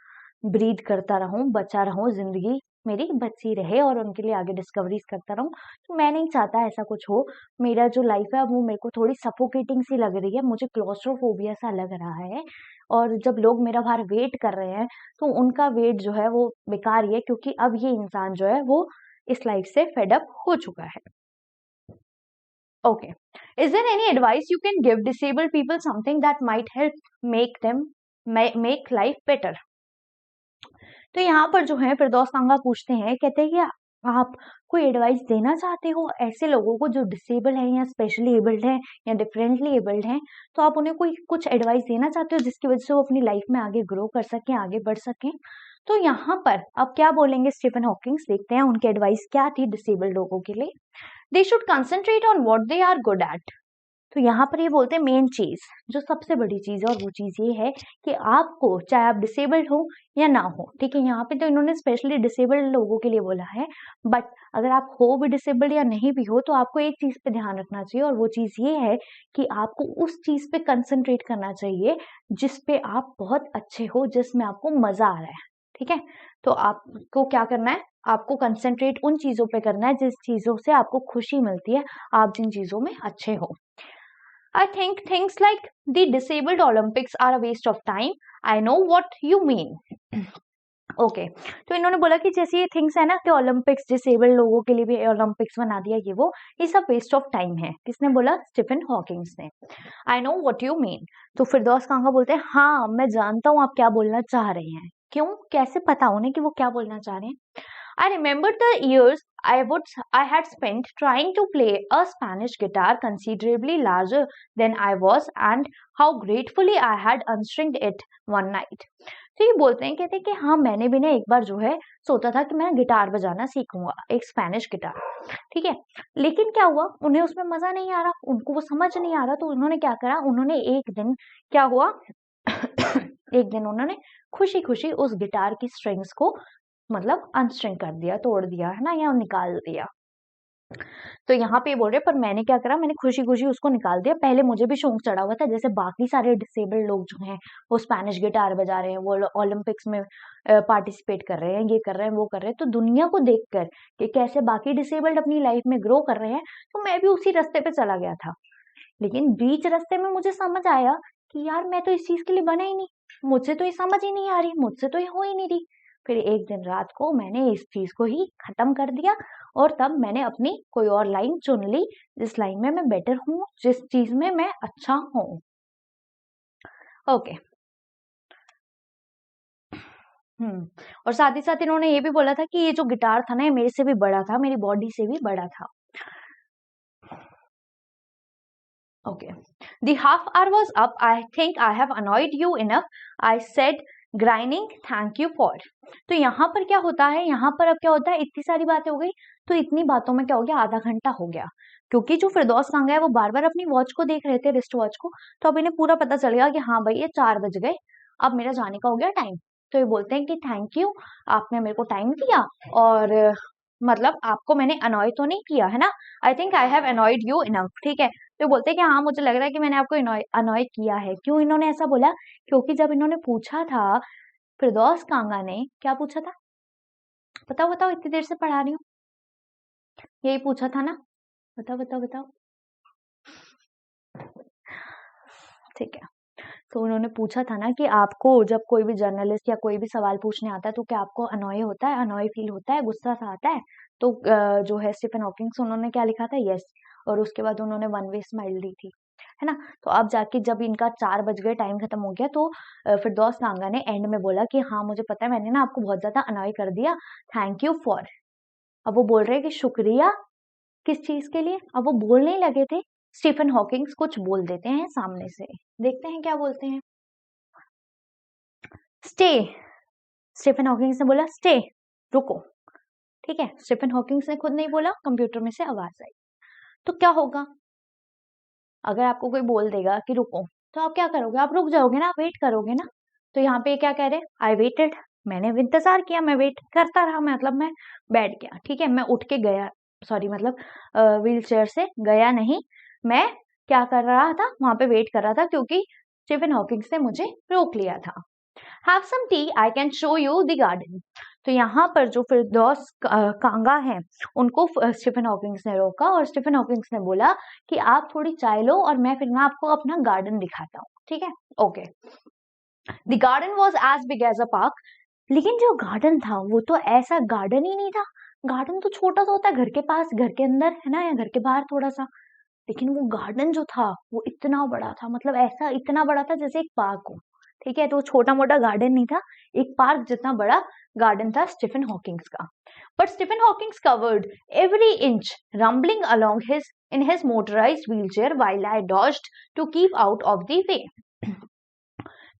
ब्रीथ करता रहूं, बचा रहूं, जिंदगी मेरी बची रहे और उनके लिए आगे डिस्कवरीज करता रहूं। तो मैं नहीं चाहता ऐसा कुछ हो। मेरा जो लाइफ है वो मेरे को थोड़ी सफोकेटिंग सी लग रही है, मुझे क्लोस्ट्रोफोबिया सा लग रहा है, और जब लोग मेरा बाहर वेट कर रहे हैं तो उनका वेट जो है वो बेकार ही है, क्योंकि अब ये इंसान जो है वो इस लाइफ से फेड अप हो चुका है। Okay. Is there any advice you can give disabled people, something that might help make life better? तो यहाँ पर जो है फिरदौस कांगा पूछते हैं, कहते हैं कि आप कोई एडवाइस देना चाहते हो ऐसे लोगों को जो डिसेबल हैं या स्पेशली एबल्ड हैं या डिफरेंटली एबल्ड हैं, तो आप उन्हें कोई कुछ एडवाइस देना चाहते हो जिसकी वजह से वो अपनी लाइफ में आगे ग्रो कर सकें, आगे बढ़ सकें। तो यहाँ पर अब क्या बोलेंगे स्टीफन हॉकिंग्स, देखते हैं उनकी एडवाइस क्या थी डिसेबल्ड लोगों के लिए। They should concentrate on what they are good at. तो यहाँ पर ये बोलते हैं मेन चीज, जो सबसे बड़ी चीज है, और वो चीज ये है कि आपको, चाहे आप डिसेबल्ड हो या ना हो, ठीक है, यहाँ पे तो इन्होंने स्पेशली डिसेबल्ड लोगों के लिए बोला है, बट अगर आप हो भी डिसेबल्ड या नहीं भी हो तो आपको एक चीज पे ध्यान रखना चाहिए, और वो चीज ये है कि आपको उस चीज पे कंसंट्रेट करना चाहिए जिस पे आप बहुत अच्छे हो, जिसमें आपको मजा आ रहा है, ठीक है। तो आपको क्या करना है, आपको कंसंट्रेट उन चीजों पे करना है जिस चीजों से आपको खुशी मिलती है, आप जिन चीजों में अच्छे हो। I think things like the disabled Olympics are a waste of time. I know what you mean. Okay तो इन्होंने बोला कि जैसे ये थिंग्स है ना कि ओलंपिक्स डिसेबल्ड लोगों के लिए भी ओलंपिक्स बना दिया, ये सब वेस्ट ऑफ टाइम है। किसने बोला? स्टीफन हॉकिंग्स ने। I know what you mean. तो फिरदौस कांगा बोलते हैं हाँ मैं जानता हूँ आप क्या बोलना चाह रहे हैं। क्यों, कैसे पता उन्हें कि वो क्या बोलना चाह रहे हैं? I remembered the years I had spent trying to play a Spanish guitar considerably larger than I was, and how gratefully I had unstringed it one night. तो ये बोलते हैं, कहते हैं कि हाँ मैंने भी ना एक बार जो है सोचा था कि मैं गिटार बजाना सीखूंगा, एक स्पेनिश गिटार, ठीक है। लेकिन क्या हुआ, उन्हें उसमें मजा नहीं आ रहा, उनको वो समझ नहीं आ रहा, तो उन्होंने क्या करा, उन्होंने एक दिन क्या हुआ एक दिन उन्होंने खुशी खुशी उस गिटार की स्ट्रिंग्स को मतलब अनस्ट्रिंग कर दिया, तोड़ दिया है ना, या निकाल दिया। तो यहाँ पे बोल रहे पर मैंने क्या करा, मैंने खुशी खुशी उसको निकाल दिया। पहले मुझे भी शौक चढ़ा हुआ था, जैसे बाकी सारे डिसेबल्ड लोग जो हैं वो स्पेनिश गिटार बजा रहे हैं, वो ओलंपिक्स में पार्टिसिपेट कर रहे हैं, ये कर रहे हैं, वो कर रहे हैं, तो दुनिया को देखकर कि कैसे बाकी डिसेबल्ड अपनी लाइफ में ग्रो कर रहे हैं, तो मैं भी उसी रास्ते पे चला गया था। लेकिन बीच रास्ते में मुझे समझ आया कि यार मैं तो इस चीज के लिए बना ही नहीं, मुझसे तो ये समझ ही नहीं आ रही, मुझसे तो ये हो ही नहीं रही। फिर एक दिन रात को मैंने इस चीज को ही खत्म कर दिया, और तब मैंने अपनी कोई और लाइन चुन ली जिस लाइन में मैं बेटर हूँ, जिस चीज में मैं अच्छा हूँ। ओके और साथ ही साथ इन्होंने ये भी बोला था कि ये जो गिटार था ना, ये मेरे से भी बड़ा था, मेरी बॉडी से भी बड़ा था। Okay. The half hour was up. I think I have annoyed you enough. I said grinding thank you for. तो यहाँ पर क्या होता है, यहाँ पर अब क्या होता है, इतनी सारी बातें हो गई, तो इतनी बातों में क्या हो गया, आधा घंटा हो गया। क्योंकि जो फिरदौस कांगा है वो बार बार अपनी वॉच को देख रहे थे, रिस्ट वॉच को, तो अब इन्हें पूरा पता चल गया कि हाँ भाई ये 4 बज गए, अब मेरा जाने का हो गया टाइम। तो ये बोलते हैं कि थैंक यू, आपने मेरे को टाइम दिया, और मतलब आपको मैंने अनॉय तो नहीं किया है ना। I think I have annoyed you enough, ठीक है। तो बोलते हैं कि हाँ मुझे लग रहा है कि मैंने आपको अनॉय किया है। क्यों इन्होंने ऐसा बोला? क्योंकि जब इन्होंने पूछा था, फिरदौस कांगा ने क्या पूछा था, बताओ बताओ, इतनी देर से पढ़ा रही हूँ, यही पूछा था ना, बताओ बताओ बताओ। ठीक है, तो उन्होंने पूछा था ना कि आपको जब कोई भी जर्नलिस्ट या कोई भी सवाल पूछने आता है तो क्या आपको अनॉय होता है, अनॉय फील होता है, गुस्सा सा आता है? तो जो है स्टीफन हॉकिंग्स, उन्होंने क्या लिखा था, यस, और उसके बाद उन्होंने वन वे स्माइल दी थी, है ना। तो अब जाके जब इनका 4 बज गए, टाइम खत्म हो गया, तो फिरदौस कांगा ने एंड में बोला कि हाँ मुझे पता है मैंने ना आपको बहुत ज्यादा अनॉय कर दिया, थैंक यू फॉर। अब वो बोल रहे हैं कि शुक्रिया किस चीज के लिए। अब वो बोलने लगे थे, स्टीफन हॉकिंग्स कुछ बोल देते हैं सामने से, देखते हैं क्या बोलते हैं। स्टे, स्टीफन हॉकिंग्स ने बोला स्टे, रुको, ठीक है। स्टीफन हॉकिंग्स ने खुद नहीं बोला, कंप्यूटर में से आवाज आई। तो क्या होगा, अगर आपको कोई बोल देगा कि रुको, तो आप क्या करोगे, आप रुक जाओगे ना, वेट करोगे ना। तो यहाँ पे क्या कह रहे हैं, आई वेटेड, मैंने इंतजार किया, मैं वेट करता रहा, मतलब मैं बैठ गया, ठीक है, मैं उठ के गया, सॉरी मतलब व्हील चेयर से गया नहीं, मैं क्या कर रहा था, वहां पे वेट कर रहा था, क्योंकि स्टीफन हॉकिंग्स ने मुझे रोक लिया था। Have some tea, I can show you the garden. तो यहाँ पर जो फिरदौस कांगा है, उनको स्टीफन हॉकिंग्स ने रोका, और स्टीफन हॉकिंग्स ने बोला कि आप थोड़ी चाय लो और मैं आपको अपना गार्डन दिखाता हूँ, ठीक है। Okay, the garden was as big as a park. लेकिन जो गार्डन था वो तो ऐसा गार्डन ही नहीं था, गार्डन तो छोटा सा होता है घर के पास, घर के अंदर, है ना, या घर के बाहर थोड़ा सा। लेकिन वो गार्डन जो था वो इतना बड़ा था, मतलब ऐसा इतना बड़ा था जैसे एक पार्क हो, ठीक है। तो छोटा मोटा गार्डन नहीं था, एक पार्क जितना बड़ा गार्डन था स्टीफन हॉकिंग्स का। But Stephen Hawkings covered every inch, rumbling along in his motorized wheelchair while I dodged to keep out of the way.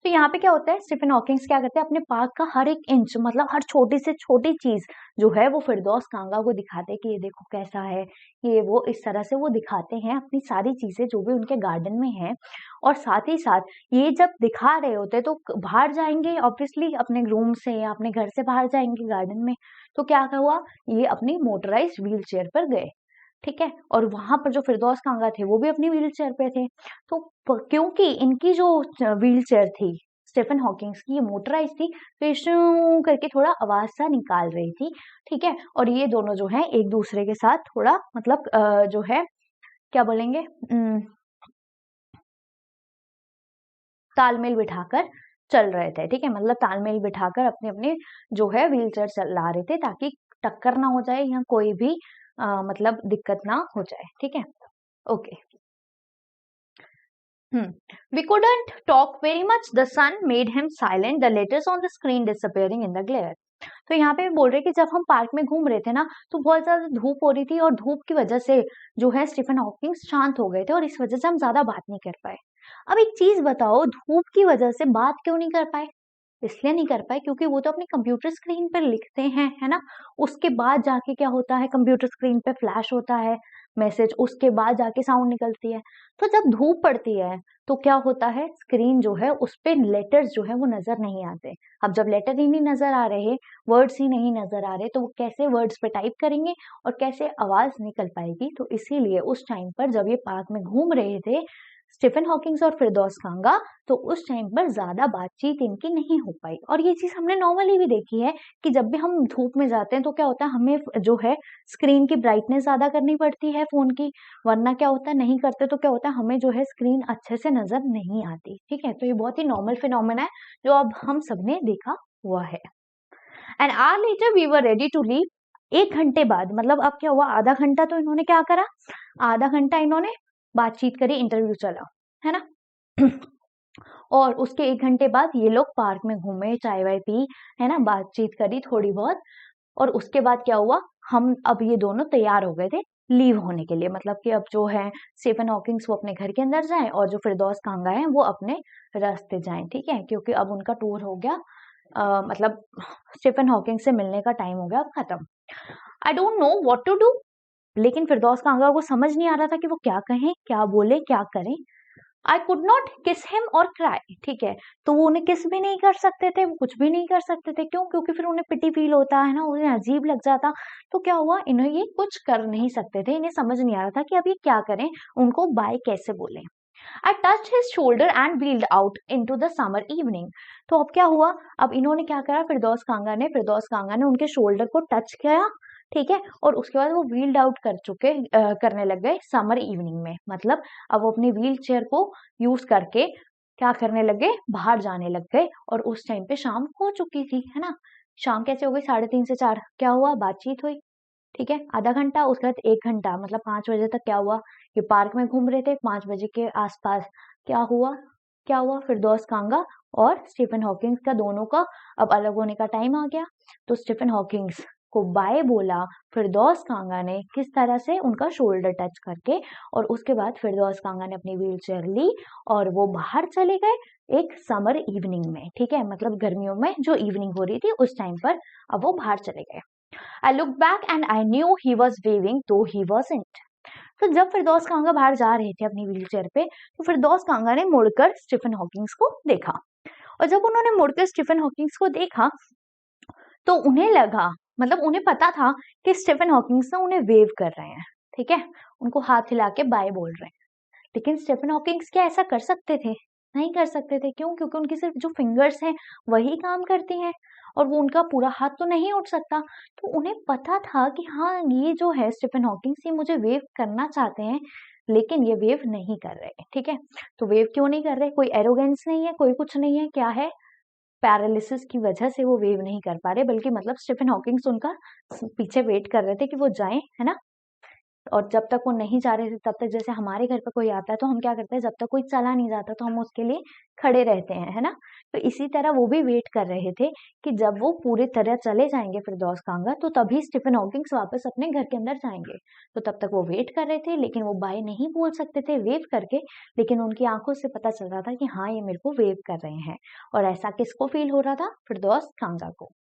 तो यहाँ पे क्या होता है, स्टीफन हॉकिंग्स क्या करते हैं, अपने पार्क का हर एक इंच, मतलब हर छोटी से छोटी चीज जो है वो फिरदौस कांगा को दिखाते हैं कि ये देखो कैसा है, ये वो, इस तरह से वो दिखाते हैं अपनी सारी चीजें जो भी उनके गार्डन में है। और साथ ही साथ ये जब दिखा रहे होते तो बाहर जाएंगे ऑब्वियसली, अपने रूम से या अपने घर से बाहर जाएंगे गार्डन में, तो क्या हुआ, ये अपनी मोटराइज व्हील चेयर पर गए, ठीक है। और वहां पर जो फिरदौस कांगा थे वो भी अपनी व्हील चेयर पे थे। तो क्योंकि इनकी जो व्हील चेयर थी स्टीफन हॉकिंग्स की, ये मोटराइज थी, तो ये शू करके थोड़ा आवाज सा निकाल रही थी, ठीक है। और ये दोनों जो है एक दूसरे के साथ थोड़ा मतलब जो है क्या बोलेंगे, तालमेल बिठाकर चल रहे थे, ठीक है। मतलब तालमेल बिठाकर अपने अपने जो है व्हील चेयर चला रहे थे, ताकि टक्कर ना हो जाए या कोई भी मतलब दिक्कत ना हो जाए, ठीक है। Okay. We couldn't talk very much. The sun made him silent. The letters on the screen disappearing in the glare. तो यहाँ पे बोल रहे कि जब हम पार्क में घूम रहे थे ना, तो बहुत ज्यादा धूप हो रही थी और धूप की वजह से जो है स्टीफन हॉकिंग्स शांत हो गए थे और इस वजह से हम ज्यादा बात नहीं कर पाए। अब एक चीज बताओ, धूप की वजह से बात क्यों नहीं कर पाए? इसलिए नहीं कर पाए क्योंकि वो तो अपनी कंप्यूटर स्क्रीन पर लिखते हैं, है ना। उसके बाद जाके क्या होता है, कंप्यूटर स्क्रीन पे फ्लैश होता है मैसेज, उसके बाद जाके साउंड निकलती है। तो जब धूप पड़ती है तो क्या होता है, स्क्रीन जो है उस पे लेटर्स जो है वो नजर नहीं आते। अब जब लेटर ही नहीं नजर आ रहे, वर्ड्स ही नहीं नजर आ रहे, तो वो कैसे वर्ड्स पे टाइप करेंगे और कैसे आवाज निकल पाएगी। तो इसीलिए उस टाइम पर जब ये पार्क में घूम रहे थे स्टीफन हॉकिंग्स और फिरदौस कांगा, तो उस टाइम पर ज्यादा बातचीत इनकी नहीं हो पाई। और ये चीज हमने नॉर्मली भी देखी है कि जब भी हम धूप में जाते हैं तो क्या होता है, हमें जो है स्क्रीन की ब्राइटनेस ज्यादा करनी पड़ती है फोन की, वरना क्या होता है, नहीं करते तो क्या होता है, हमें जो है स्क्रीन अच्छे से नजर नहीं आती, ठीक है। तो ये बहुत ही नॉर्मल फिनोमेना है जो अब हम सबने देखा हुआ है। And hour later we were ready to leave. 1 घंटे बाद, मतलब अब क्या हुआ, आधा घंटा तो इन्होंने क्या करा, आधा घंटा इन्होंने बातचीत करी, इंटरव्यू चला, है ना। और उसके 1 घंटे बाद ये लोग पार्क में घूमे, चाय वाय पी, है ना, बातचीत करी थोड़ी बहुत। और उसके बाद क्या हुआ, हम अब ये दोनों तैयार हो गए थे लीव होने के लिए, मतलब कि अब जो है स्टीफन हॉकिंग्स वो अपने घर के अंदर जाएं और जो फिरदौस कांगा है वो अपने रास्ते जाएं, ठीक है। क्योंकि अब उनका टूर हो गया, मतलब स्टीफन हॉकिंग से मिलने का टाइम हो गया अब खत्म। I don't know what to do. लेकिन फिरदौस कांगा को समझ नहीं आ रहा था कि वो क्या कहें, क्या बोले, क्या करें। आई कुड नॉट किस हिम और क्राई, ठीक है। तो वो उन्हें किस भी नहीं कर सकते थे, वो कुछ भी नहीं कर सकते थे, क्यों? क्योंकि फिर उन्हें पिटी फील होता है ना, उन्हें अजीब लग जाता। तो क्या हुआ, इन्हें ये कुछ कर नहीं सकते थे, इन्हें समझ नहीं आ रहा था कि अब ये क्या करें, उनको बाय कैसे बोले। I touch his shoulder and wheeled out into the summer evening. तो अब क्या हुआ, अब इन्होंने क्या करा, फिरदौस कांगा ने उनके शोल्डर को टच किया, ठीक है। और उसके बाद वो व्हील्ड आउट करने लग गए समर इवनिंग में। मतलब अब वो अपनी व्हील चेयर को यूज करके क्या करने लग गए, बाहर जाने लग गए। और उस टाइम पे शाम हो चुकी थी, है ना। शाम कैसे हो गई, 3:30 से 4, क्या हुआ, बातचीत हुई, ठीक है, आधा घंटा। उसके बाद 1 घंटा, मतलब 5 बजे तक क्या हुआ, ये पार्क में घूम रहे थे 5 बजे के आसपास। क्या हुआ, क्या हुआ, फिरदौस कांगा और स्टीफन हॉकिंग्स का दोनों का अब अलग होने का टाइम आ गया। तो स्टीफन हॉकिंग्स को बाय बोला फिरदौस कांगा ने, किस तरह से, उनका शोल्डर टच करके। और उसके बाद फिरदौस कांगा ने अपनी व्हील चेयर ली और वो बाहर चले गए एक समर इवनिंग में, ठीक है। मतलब गर्मियों में जो इवनिंग हो रही थी उस टाइम पर अब वो बाहर चले गए। I looked back and I knew he was waving though he wasn't. तो जब फिरदौस कांगा बाहर जा रहे थे अपनी व्हील चेयर पे, तो फिरदौस कांगा ने मुड़कर स्टीफन हॉकिंग्स को देखा। और जब उन्होंने मुड़कर स्टीफन हॉकिंग्स को देखा तो उन्हें लगा, मतलब उन्हें पता था कि स्टीफन हॉकिंग्स ना उन्हें वेव कर रहे हैं, ठीक है, उनको हाथ हिला के बाय बोल रहे हैं। लेकिन स्टीफन हॉकिंग्स क्या ऐसा कर सकते थे? नहीं कर सकते थे। क्यों? क्योंकि उनकी सिर्फ जो फिंगर्स हैं वही काम करती हैं और वो उनका पूरा हाथ तो नहीं उठ सकता। तो उन्हें पता था कि हाँ, ये जो है स्टीफन हॉकिंग्स, ये मुझे वेव करना चाहते हैं लेकिन ये वेव नहीं कर रहे, ठीक है। तो वेव क्यों नहीं कर रहे? कोई एरोगेंस नहीं है, कोई कुछ नहीं है, क्या है, पैरालिसिस की वजह से वो वेव नहीं कर पा रहे, बल्कि मतलब स्टीफन हॉकिंग्स उनका पीछे वेट कर रहे थे कि वो जाएं, है ना। और जब तक वो नहीं जा रहे थे तब तक जैसे हमारे घर पे कोई आता है तो हम क्या करते हैं, जब तक कोई चला नहीं जाता तो हम उसके लिए खड़े रहते हैं, है ना। तो इसी तरह वो भी वेट कर रहे थे कि जब वो पूरी तरह चले जाएंगे फिरदौस कांगा तो तभी स्टीफन हॉकिंग्स वापस अपने घर के अंदर जाएंगे। तो तब तक वो वेट कर रहे थे, लेकिन वो बाय नहीं बोल सकते थे वेव करके, लेकिन उनकी आंखों से पता चल रहा था कि हाँ ये मेरे को वेव कर रहे हैं। और ऐसा किसको फील हो रहा था, फिरदौस कांगा को।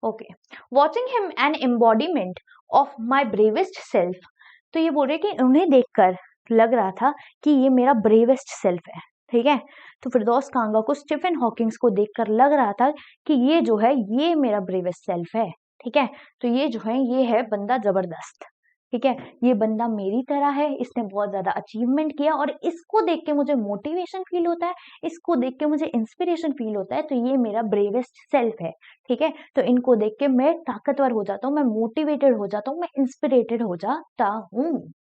Okay, watching him an embodiment of my bravest self. तो ये बोल रहे कि उन्हें देखकर लग रहा था कि ये मेरा ब्रेवेस्ट सेल्फ है, ठीक है। तो फिरदौस कांगा को स्टीफन हॉकिंग्स को देखकर लग रहा था कि ये जो है ये मेरा ब्रेवेस्ट सेल्फ है, ठीक है। तो ये जो है ये है बंदा जबरदस्त, ठीक है। ये बंदा मेरी तरह है, इसने बहुत ज्यादा अचीवमेंट किया और इसको देख के मुझे मोटिवेशन फील होता है, इसको देख के मुझे इंस्पिरेशन फील होता है। तो ये मेरा ब्रेवेस्ट सेल्फ है, ठीक है। तो इनको देख के मैं ताकतवर हो जाता हूँ, मैं मोटिवेटेड हो जाता हूँ, मैं इंस्पिरेटेड हो जाता हूँ,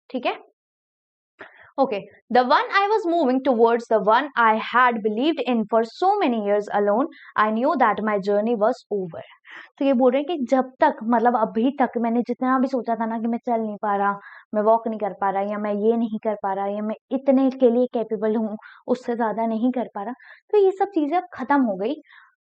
ठीक है। Okay, the one I was moving towards, the one I had believed in for so many years alone, I knew that my journey was over. तो ये बोल रहे हैं कि जब तक मतलब अभी तक मैंने जितना भी सोचा था ना कि मैं चल नहीं पा रहा, मैं वॉक नहीं कर पा रहा, या मैं ये नहीं कर पा रहा, या मैं इतने के लिए कैपेबल हूँ, उससे ज्यादा नहीं कर पा रहा, तो ये सब चीजें अब खत्म हो गई,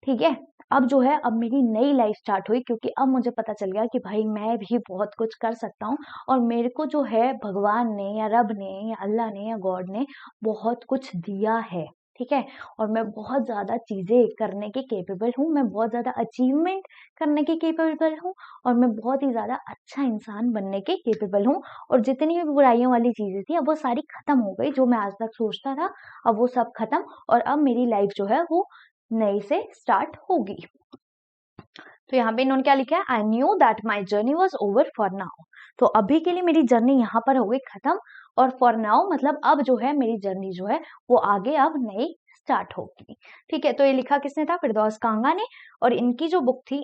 ठीक है। अब जो है अब मेरी नई लाइफ स्टार्ट हुई, क्योंकि अब मुझे पता चल गया कि भाई मैं भी बहुत कुछ कर सकता हूँ और मेरे को जो है भगवान ने या रब ने या अल्लाह ने या गॉड ने बहुत कुछ दिया है, ठीक है। और मैं बहुत ज्यादा चीजें करने के केपेबल हूँ, मैं बहुत ज्यादा अचीवमेंट करने के केपेबल हूँ और मैं बहुत ही ज्यादा अच्छा इंसान बनने के केपेबल हूँ। और जितनी भी बुराइयों वाली चीजें थी अब वो सारी खत्म हो गई, जो मैं आज तक सोचता था अब वो सब खत्म, और अब मेरी लाइफ जो है वो नई से स्टार्ट होगी। तो यहाँ पे इन्होंने क्या लिखा है, I knew that my journey was over for now. तो अभी के लिए मेरी जर्नी यहाँ पर हो गई खत्म, और फॉर नाउ मतलब अब जो है मेरी जर्नी जो है वो आगे अब नई स्टार्ट होगी, ठीक है। तो ये लिखा किसने था, फिरदौस कांगा ने। और इनकी जो बुक थी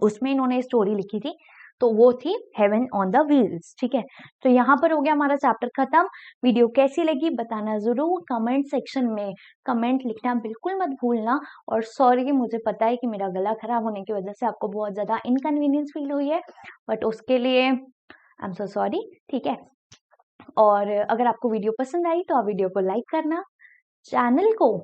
उसमें इन्होंने स्टोरी लिखी थी, तो वो थी हेवन ऑन द व्हील्स, ठीक है। तो यहाँ पर हो गया हमारा चैप्टर खत्म। वीडियो कैसी लगी बताना जरूर कमेंट सेक्शन में, कमेंट लिखना बिल्कुल मत भूलना। और सॉरी, मुझे पता है कि मेरा गला खराब होने की वजह से आपको बहुत ज्यादा इनकन्वीनियंस फील हुई है, बट उसके लिए आई एम सो सॉरी, ठीक है। और अगर आपको वीडियो पसंद आई तो आप वीडियो को लाइक करना, चैनल को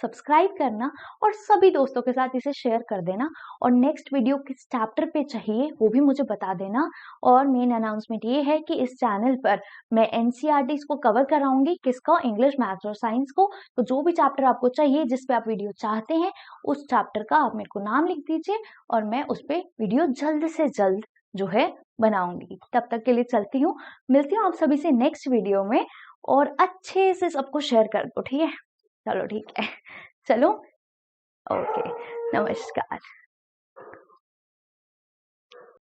सब्सक्राइब करना और सभी दोस्तों के साथ इसे शेयर कर देना। और नेक्स्ट वीडियो किस चैप्टर पे चाहिए वो भी मुझे बता देना। और मेन अनाउंसमेंट ये है कि इस चैनल पर मैं एनसीईआरटी को कवर कराऊंगी, किसका, इंग्लिश, मैथ्स और साइंस को। तो जो भी चैप्टर आपको चाहिए, जिस पे आप वीडियो चाहते हैं, उस चैप्टर का आप मेरे को नाम लिख दीजिए और मैं उस पर वीडियो जल्द से जल्द जो है बनाऊंगी। तब तक के लिए चलती हूँ, मिलती हूँ आप सभी से नेक्स्ट वीडियो में, और अच्छे से सबको शेयर कर दो, ठीक है। चलो ठीक है, चलो, ओके, नमस्कार।